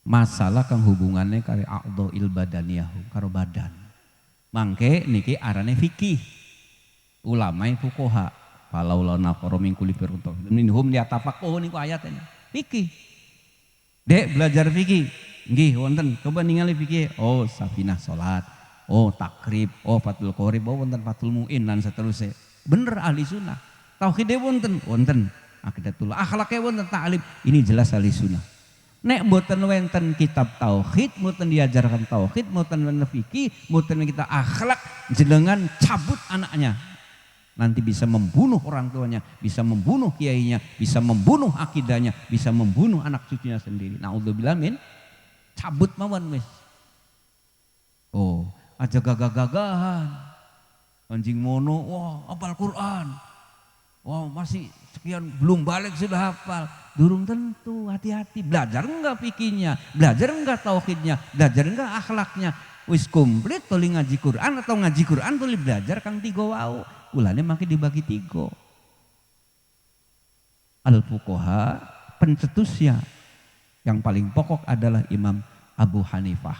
Masalah kang hubungannya karo a'dha'il badaniyah karo badan. Mangke niki arane fikih. Ulama fuqaha falaula nafara min kulli firqatin minhum liyatafaqahu niku ayatnya fikih. Dek belajar fikih nggih wonten coba ningali fikih. Oh safinah salat, oh takrib, oh fatul qorib, oh wonten fatul muin dan seterusnya. Bener ahli sunnah. Tauhidnya wonten akidatul akhlaknya wonten ta'lim. Ini jelas ahli sunnah. Nek mboten wonten kitab tauhid, mboten diajarkan tauhid, mboten wonten fikih, mboten kita akhlak, jenengan cabut anaknya. Nanti bisa membunuh orang tuanya, bisa membunuh kiainya, bisa membunuh akidahnya, bisa membunuh anak cucunya sendiri. Naudzubillah min cabut mawon wis. Oh, aja gagah-gagahan. Anjing mono, wah hafal Quran. Wah masih sekian belum balik sudah hafal. Durung tentu, hati-hati. Belajar enggak fikihnya, belajar enggak tauhidnya, belajar enggak akhlaknya. Wis komplit toli ngaji Quran atau ngaji Quran toli belajar kang tiga wau. Ulane makin dibagi 3. al-fuqaha, pencetusnya yang paling pokok adalah Imam Abu Hanifah.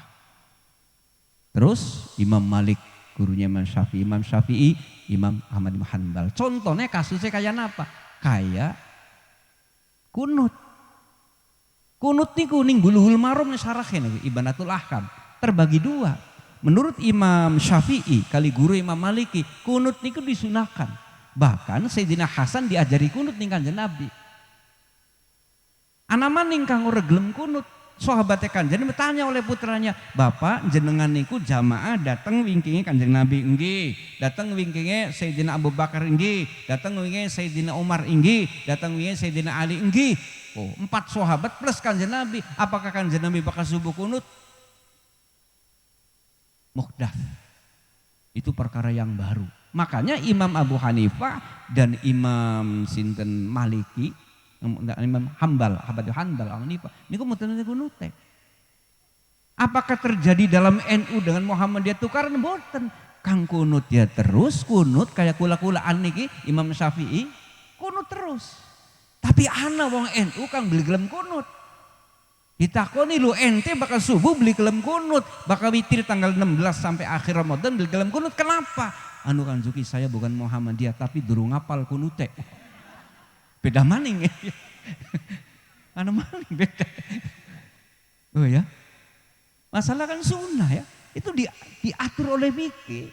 Terus Imam Malik, gurunya Imam Syafi'i, Imam Ahmad bin Hanbal. Contohnya kasusnya kayak apa? Kayak kunut. Kunut niku ning Bulughul Maram syarahnya Ibanatul Ahkam terbagi dua. Menurut Imam Syafi'i kali guru Imam Maliki, kunut niku disunahkan. Bahkan Sayyidina Hasan diajari kunut ning Kanjeng Nabi. Anaman ning kang ora gelem kunut, sahabate Kanjeng bertanya oleh putranya, "Bapak jenengan niku jamaah datang wingkinge Kanjeng Nabi nggih, datang wingkinge Sayyidina Abu Bakar nggih, datang wingkinge Sayyidina Umar nggih, datang wingkinge Sayyidina Ali nggih." Oh, 4 sahabat plus Kanjeng Nabi. Apakah Kanjeng Nabi bakal subuh kunut? Muhdats. Itu perkara yang baru. Makanya Imam Abu Hanifah dan Imam Sinten Maliki, Imam Hanbal niku mboten kunut. Apakah terjadi dalam NU dengan Muhammadiyah tukaran? Mboten. Kang kunut ya terus kunut kayak kula-kulaan niki Imam Syafi'i kunut terus. Tapi ana wong NU kang beli gelem kunut. Ditakoni lu ente bakal subuh beli gelem kunut, bakal witir tanggal 16 sampai akhir Ramadan beli gelem kunut. Kenapa? Anu Kang Zuki, saya bukan Muhammadiyah tapi durung ngapal kunute. Beda maning ya. Anu maning beda. Oh ya. Masalah kan sunnah ya. Itu diatur oleh fikih.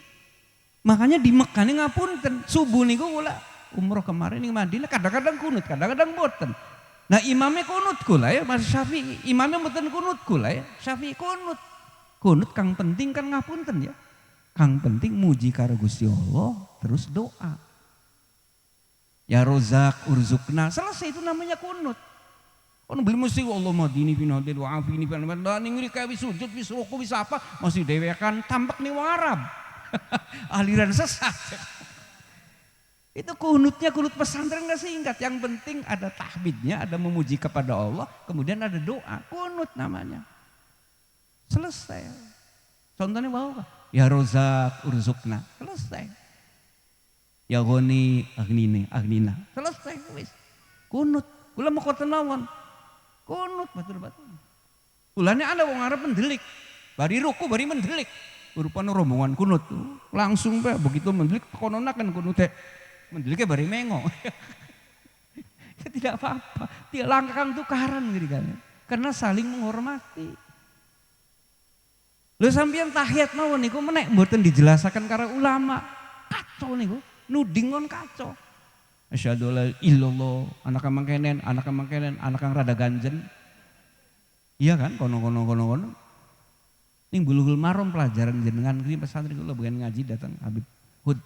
Makanya di Mekah ini ngapunten subuh niku kula umroh kemarin ning Madinah kadang-kadang kunut, kadang-kadang boten. Nah imamnya kunut kula ya Mas Syafi'i, imamnya boten kunut kula ya Syafi'i kunut. Kunut kang penting kan ngapunten ya. Kang penting muji karo Gusti Allah terus doa. Ya rozak urzukna, selesai itu namanya kunut. Ono beli mesti Allah madini finadil wa afini finadil ngiri kayak sujud wis ruku wis apa masih dewekan tampak nih wong Arab. Aliran sesat. Itu kunutnya kunut pesantren nggak singkat. Yang penting ada tahmidnya, ada memuji kepada Allah, kemudian ada doa. Kunut namanya. Selesai. Contohnya bahwa ya rozak urzukna, selesai. Ya goni agnina, selesai wis. Kunut. Kula mau kota nawan. Kunut betul-betul. Kulane ada wong Arab mendelik. Bari ruku bari mendelik. Rupanya rombongan kunut tuh. Langsung begitu mendelik kononakan kunute. Mendeliknya bari mengo. Tidak apa-apa. Dia langkahkan tukaran gitu kan. Karena saling menghormati. Lho sampeyan tahiyat mawon niku menek mboten dijelasaken karo ulama. Kacau niku. Nuding kon kacau. Asyhadu alla illallah, anak mangkenen, anak kang rada ganjen. Iya kan kono. Ning Bulughul Maram pelajaran jenengan ki pesantren kula bukan ngaji datang Habib Hud.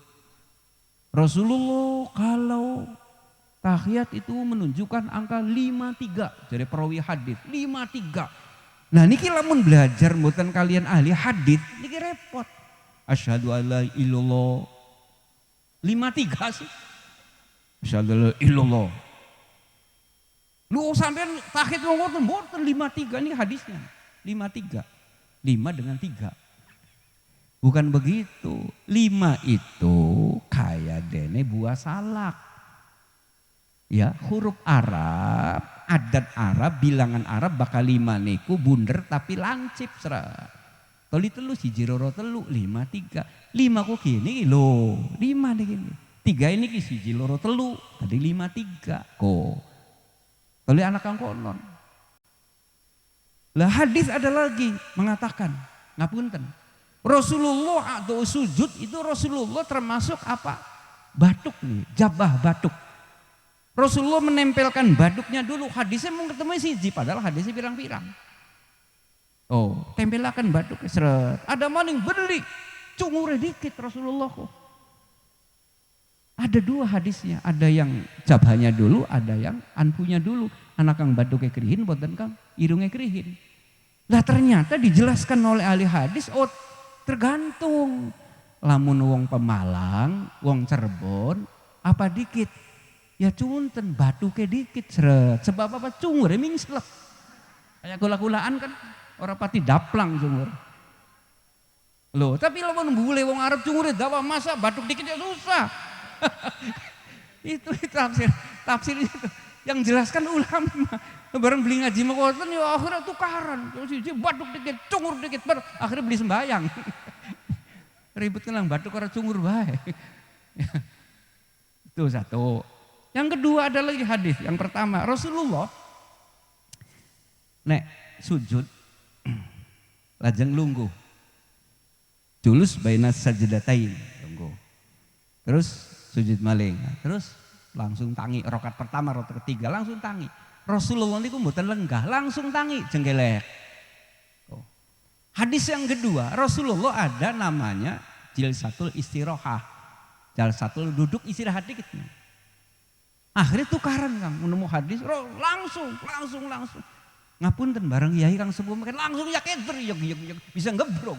Rasulullah kalau tahiyat itu menunjukkan angka 53 dari perawi hadis 53. Nah niki lamun belajar mboten kalian ahli hadis niki repot. Asyhadu alla illallah 53 sih. Asyhadu alla illallah. Lu sampean tahiyat mboten 53 ini hadisnya. 53. 5 dengan 3. Bukan begitu. 5 itu kayak dene buah salak. Ya, huruf Arab, adat Arab, bilangan Arab bakal 5 niku bunder tapi lancip seret. Toli telu siji loro telu 5 3. 5 kok gini lho, 5 nih gini. 3 ini ki siji loro telu, tadi 5 3 kok. Toli anak kang konon. Lah hadis ada lagi mengatakan, ngapunten. Rasulullah atau sujud itu Rasulullah termasuk apa? Batuk nih, jabah batuk. Rasulullah menempelkan batuknya dulu. Hadisnya mau ketemu siji padahal hadisnya pirang-pirang. Oh, tempelakan batuk seret. Ada maning beli cungure dikit Rasulullah kok. Ada 2 hadisnya, ada yang jabahnya dulu, ada yang anpunya dulu. Anak kang batuknya kerihin, boten kang irungnya kerihin. Lah ternyata dijelaskan oleh ahli hadis, oh tergantung. Lamun wong Pemalang, wong Cirebon, apa dikit? Ya cunten batuknya dikit seret. Sebab apa? Cungure mingslek. Kayak gula-gulaan kan orang pati daplang cungur. Loh, tapi lamun bule wong Arab cungure dawa masa batuk dikit ya susah. itu tafsir itu. Yang jelaskan ulama. Bareng beli ngaji makoten ya akhirnya tukaran. Siji batuk dikit, cungur dikit, akhirnya beli sembayang. Ribut kan batuk karena cungur bae. Itu satu. Yang kedua ada lagi hadis. Yang pertama, Rasulullah nek sujud lajeng lungguh. Julus baina sajdatain, lungguh. Terus sujud malih. Terus langsung tangi, rakaat pertama, rakaat ketiga langsung tangi. Rasulullah niku mboten lenggah, langsung tangi jenggelek. Oh. Hadis yang kedua, Rasulullah ada namanya jilsatul istirahah. Jilsatul duduk istirahat dikit. Akhirnya tukaran Kang, menemu hadis langsung. Ngapunten bareng yai Kang sepuh makan langsung ya keder, bisa ngebrok.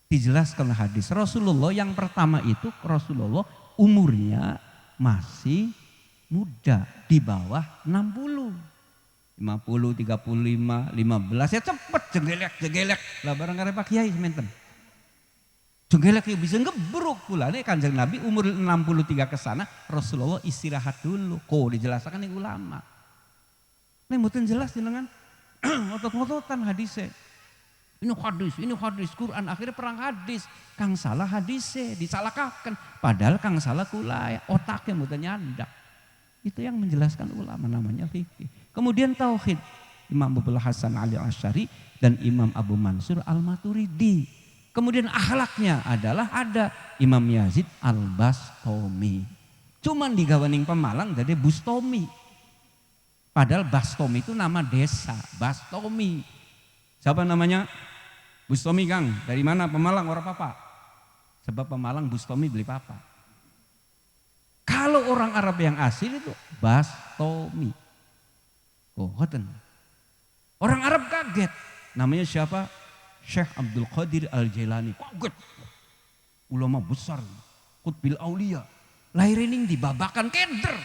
Dijelaskan hadis Rasulullah yang pertama itu Rasulullah umurnya masih muda di bawah 60. 50, 35, 15 ya cepet jegelek lah barang karep Pak Kiai sementen. Jegelek ya bisa ngebruk pula nih Kanjeng Nabi umur 63 ke sana Rasulullah istirahat dulu. Kok dijelaskan nih ulama. Nih mboten jelas jenengan ngotot-ngototan hadisnya. Ini hadis Quran akhirnya perang hadis. Kang salah hadisnya disalahkan. Padahal Kang salah kulai otaknya mboten nyandak. Itu yang menjelaskan ulama namanya fikih. Kemudian tauhid Imam Abdul Hasan Ali Asy'ari dan Imam Abu Mansur Al-Maturidi. Kemudian akhlaknya adalah ada Imam Yazid Al-Bastami. Cuman digawaning Pemalang jadi Bustami. Padahal Bastami itu nama desa, Bastami. Siapa namanya? Bustami Kang. Dari mana? Pemalang orang Papa. Sebab Pemalang Bustami beli Papa. Kalau orang Arab yang asli itu Bastami. Oh, ngoten. Orang Arab kaget. Namanya siapa? Syekh Abdul Qadir Al-Jailani. Kaget. Ulama besar. Qutbil Aulia. Lahir ini dibabakan keder.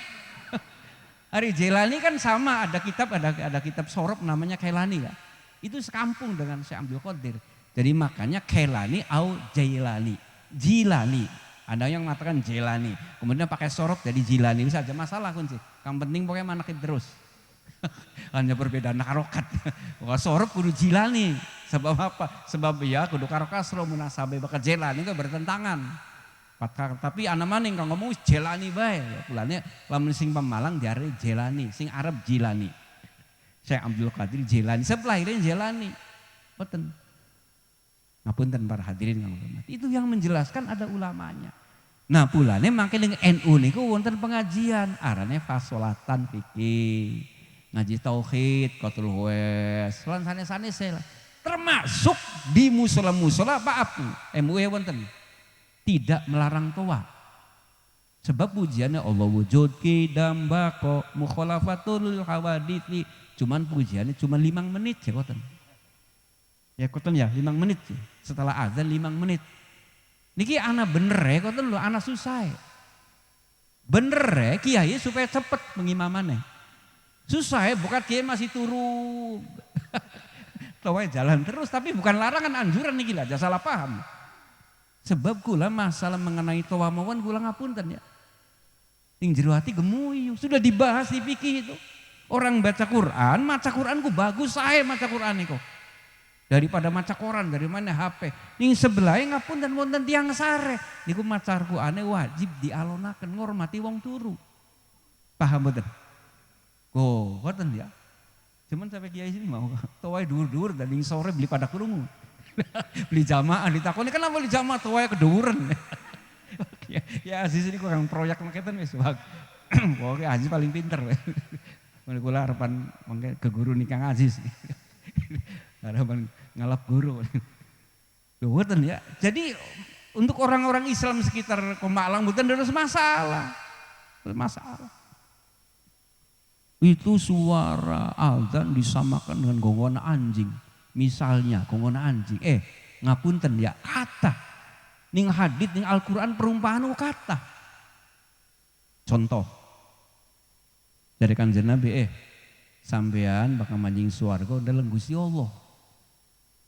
Hari Jailani kan sama ada kitab sorop namanya Kailani ya. Itu sekampung dengan Syekh Abdul Qadir. Jadi makanya Kailani au Jailani. Jilani. Ada yang mengatakan Jailani. Kemudian pakai sorop jadi Jilani. Bisa aja masalah kunci. Yang penting pokoknya manakin terus. Hanya perbedaan harokat. Pokoknya sorop kudu Jilani. Sebab apa? Sebab ya kudu karo kasro munasabe bakal Jailani itu bertentangan. Tapi anak maning kalau ngomong Jelani bae. Pulane lamun sing Pemalang diare Jelani, sing Arab Jilani. Syekh Abdul Qadir Jilani, sebab lahirnya Jilani. Boten. Ngapunten para hadirin kang hormat. Itu yang menjelaskan ada ulamanya. Nah, pulane mangke ning NU niku wonten pengajian arane fasolatan fikih. Ngaji tauhid, qatul huwes, lan sanes-sanes termasuk di musala-musala apa MUI wonten. Tidak melarang toa. Sebab pujiannya Allah wujud kidam bako mukhalafatul hawadithi. Cuman pujiannya cuma 5 menit ya koten. Ya koten ya 5 menit. Setelah azan 5 menit. Niki ana bener ya koten lho ana susah. Bener ya kiai supaya cepet pengimamannya. Susah ya bukan kiai masih turu. Toa jalan terus tapi bukan larangan anjuran niki lah jangan salah paham. Sebab kula masalah mengenai toa mawon kula ngapunten ya. Ing jero ati gemuyu, sudah dibahas di fikih itu. Orang baca Quran, maca Quranku bagus saya maca Quran niku. Daripada maca koran dari mana HP. Ing sebelahe ngapunten wonten tiyang sare. Niku maca Qur'ane wajib dialonaken ngormati wong turu. Paham mboten? Oh, ngoten ya. Cuman sampai kiai sini mau toa dhuwur-dhuwur dan ing sore beli pada krungu. Beli jamaah ditakoni kenapa beli jamaah tuanya keduren. Ya Aziz ini kurang proyek maketan wis bang. Pokoknya Aziz paling pinter. Mun kula harapan mangke ke guru nih Kang Aziz. Harapan ngalap guru. Mboten ya. Jadi untuk orang-orang Islam sekitar Pemalang mboten ada masalah. Masalah. Itu suara azan disamakan dengan gonggong anjing. Misalnya gonggong anjing, ngapunten ya kata ning hadits ning Al-Quran perumpamaan kata. Contoh dari Kanjeng Nabi, sampean bakal manjing swarga ndeleng Gusti Allah.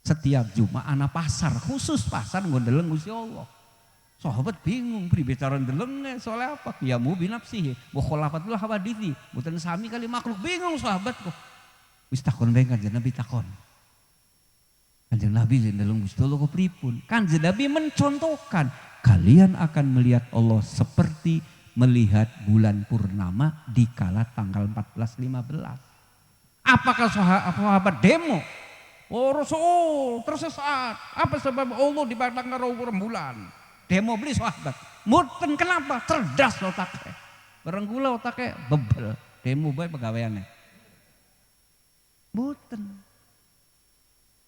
Setiap Jumat ana pasar khusus pasar ndeleng Gusti Allah. Sahabat bingung, pribicara ndelenge soalnya apa? Ya mu binafsihi, wa khalafatul hawadithi. Mboten sami kali makhluk, bingung sahabat kok. Wis takon bae Kanjeng Nabi takon. Kanjeng Nabi jendeleng Gusti Allah kok pripun? Kanjeng Nabi mencontohkan, kalian akan melihat Allah seperti melihat bulan purnama di kala tanggal 14-15. Apakah sahabat demo? Oh Rasul tersesat. Apa sebab Allah di tanggal rembulan? Demo beli sahabat. Muten kenapa? Cerdas otaknya. Bareng kula otaknya bebel. Demo bae pegawaiannya. Muten.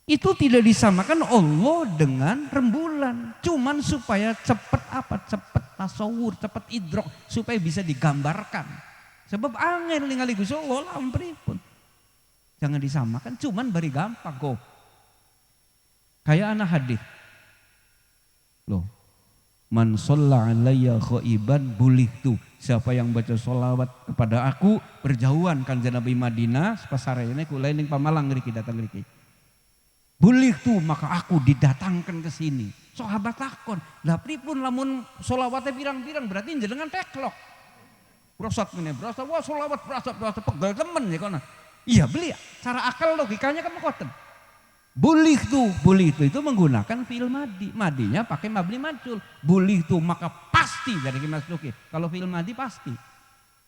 Itu tidak disamakan Allah dengan rembulan. Cuman supaya cepat apa? Cepat tasawur, cepat idrok. Supaya bisa digambarkan. Sebab angin ningali Gusti Allah pripun. Jangan disamakan, cuman bari gampang kok. Kayak anak hadis. Loh. Man shalla alayya khaiban bulihtu. Siapa yang baca sholawat kepada aku berjauhan Kanjeng Nabi Madinah pasarene kula ning Pamalang ngriki datang ngriki. Bulihtu maka aku didatangkan ke sini. Sahabat takon, lah pripun lamun sholawatnya pirang-pirang berarti jenengan teklok. Brosot ngene, brosot wah sholawat brosot pegel temen ya kono. Iya beli ya, cara akal logikanya kan mengkoten. Boleh tuh itu menggunakan fi'il madi. Madinya pakai mabni majul. Boleh tuh maka pasti dari Mas Luki. Kalau fi'il madi pasti.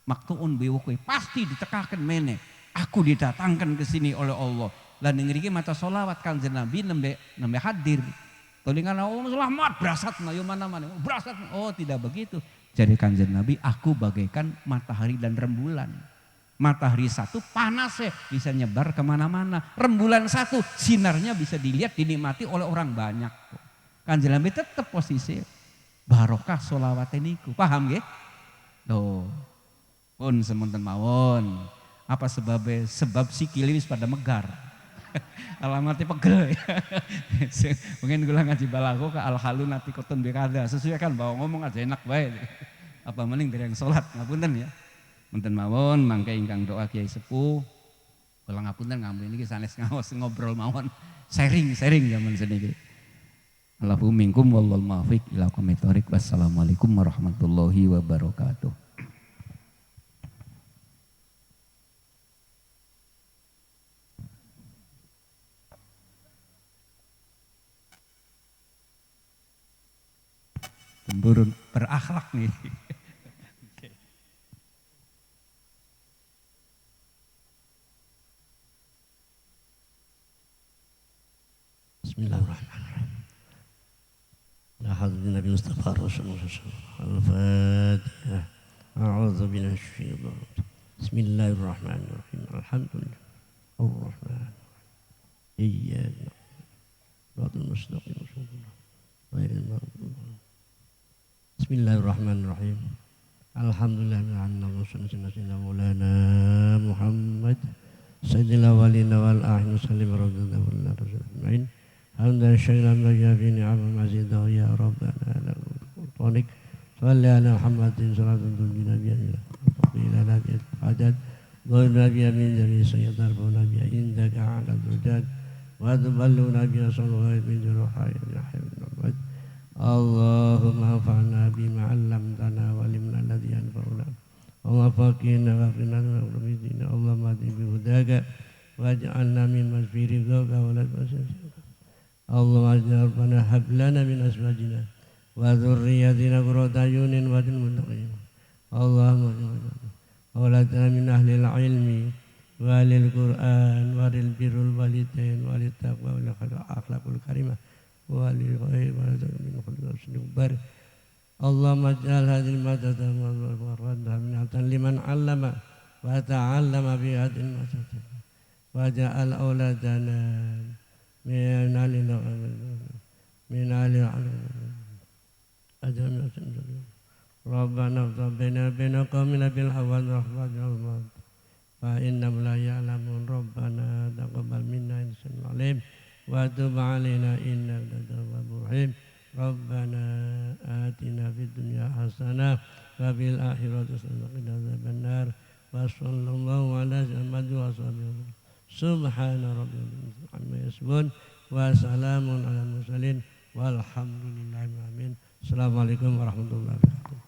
Maktuun biwukui pasti ditekakan mene. Aku didatangkan ke sini oleh Allah. Lah ngriki maca sholawat Kanjeng Nabi nembe hadir. Tolingan Allah selamat berasat na yo mana-mana. Berasat. Oh tidak begitu. Jadi Kanjeng Nabi aku bagaikan matahari dan rembulan. Matahari satu panasnya bisa nyebar kemana-mana. Rembulan satu sinarnya bisa dilihat dinikmati oleh orang banyak. Kanjeng Nabi tetap posisi barokah sholawat niku. Paham nggih? Loh. Pun semonten mawon. Apa sebabnya? Sebab sikile wis pada megar. Alamatnya pegel. Mungkin kula ngaji balago ke al-halu nati kotun bekada. Sesuai kan bawa ngomong aja enak bae. Apa mending dari yang sholat ngapunten ya. Menten mawon mangke ingkang doa Kiai Sepuh. Kula ngapunten ngamun niki sanes ngaos ngobrol mawon. Sharing zaman seniki. Allahu minkum wallal muwaffiq ila aqwamit thoriq. Wassalamualaikum warahmatullahi wabarakatuh. Temburun berakhlak nih. Bismillahirrahmanirrahim. La hadratin Nabi Mustafa Rasulullah Al-Fatihah. A'udzu billahi minasyaitonir rajim. Bismillahirrahmanirrahim. Alhamdulillah. Ar-Rahman. Iyyaka na'budu wa nasta'in. Bismillahirrahmanirrahim. Alhamdulillah ala maulana Muhammad sayyidil awwalin wal akhirin sallim radhiyallahu anhu. Hamdan syairan majabin ni'am mazidah ya rabbana lakul salli ala Muhammadin sallallahu alaihi wa sallam nabiyyil adad wa nabiyyin min jami sayyidar wa nabiyyin indaka ala dujad wa tuballu nabiyya sallallahu alaihi wa sallam. Allahumma fa'na bima 'allamtana wa limna alladhi yanfa'una Allah faqina wa qina wa qina Allah mati bi hudaka waj'alna min masfiri ridhaka wa la tasjid Allah rabbana hab lana min azwajina wa dhurriyyatina qurrata a'yunin waj'alna muttaqin Allahumma awladna min ahli al-ilmi wa lil Qur'an wa lil birrul walidain wa lit taqwa wal akhlaqul karimah wa lil ghairi wa min khulqin bar Allahumma ij'al hadhil madada wa radha minatan liman 'allama wa ta'allama bi hadhil madada wa ja'al auladana min alil ajamna Rabbana tabbina bina qawmina bil hawa rahmat fa innahum la ya'lamun Rabbana taqabbal minna innaka alim wa tub 'alaina innaka tawwabur rahim Rabbana atina fid dunya hasanah wa fil akhirati hasanah wa qina adzabannar wa sallallahu ala Muhammadin wa sahbihi subhana rabbika amma yasifun wa salamun ala mursalin walhamdulillahi amin. Assalamualaikum warahmatullahi wabarakatuh.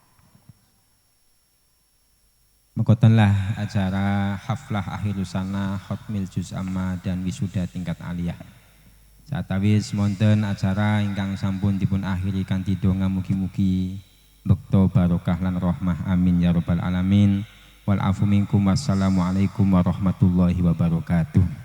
Mengkotanlah acara haflah akhir sana khotmil juz amma dan wisuda tingkat aliyah. Satawis monten acara ingkang sampun dipun akhiri kanthi donga mugi-mugi bekto barokah lan rahmah amin ya rabbal alamin. Wal afu minkum wassalamu alaikum warahmatullahi wabarakatuh.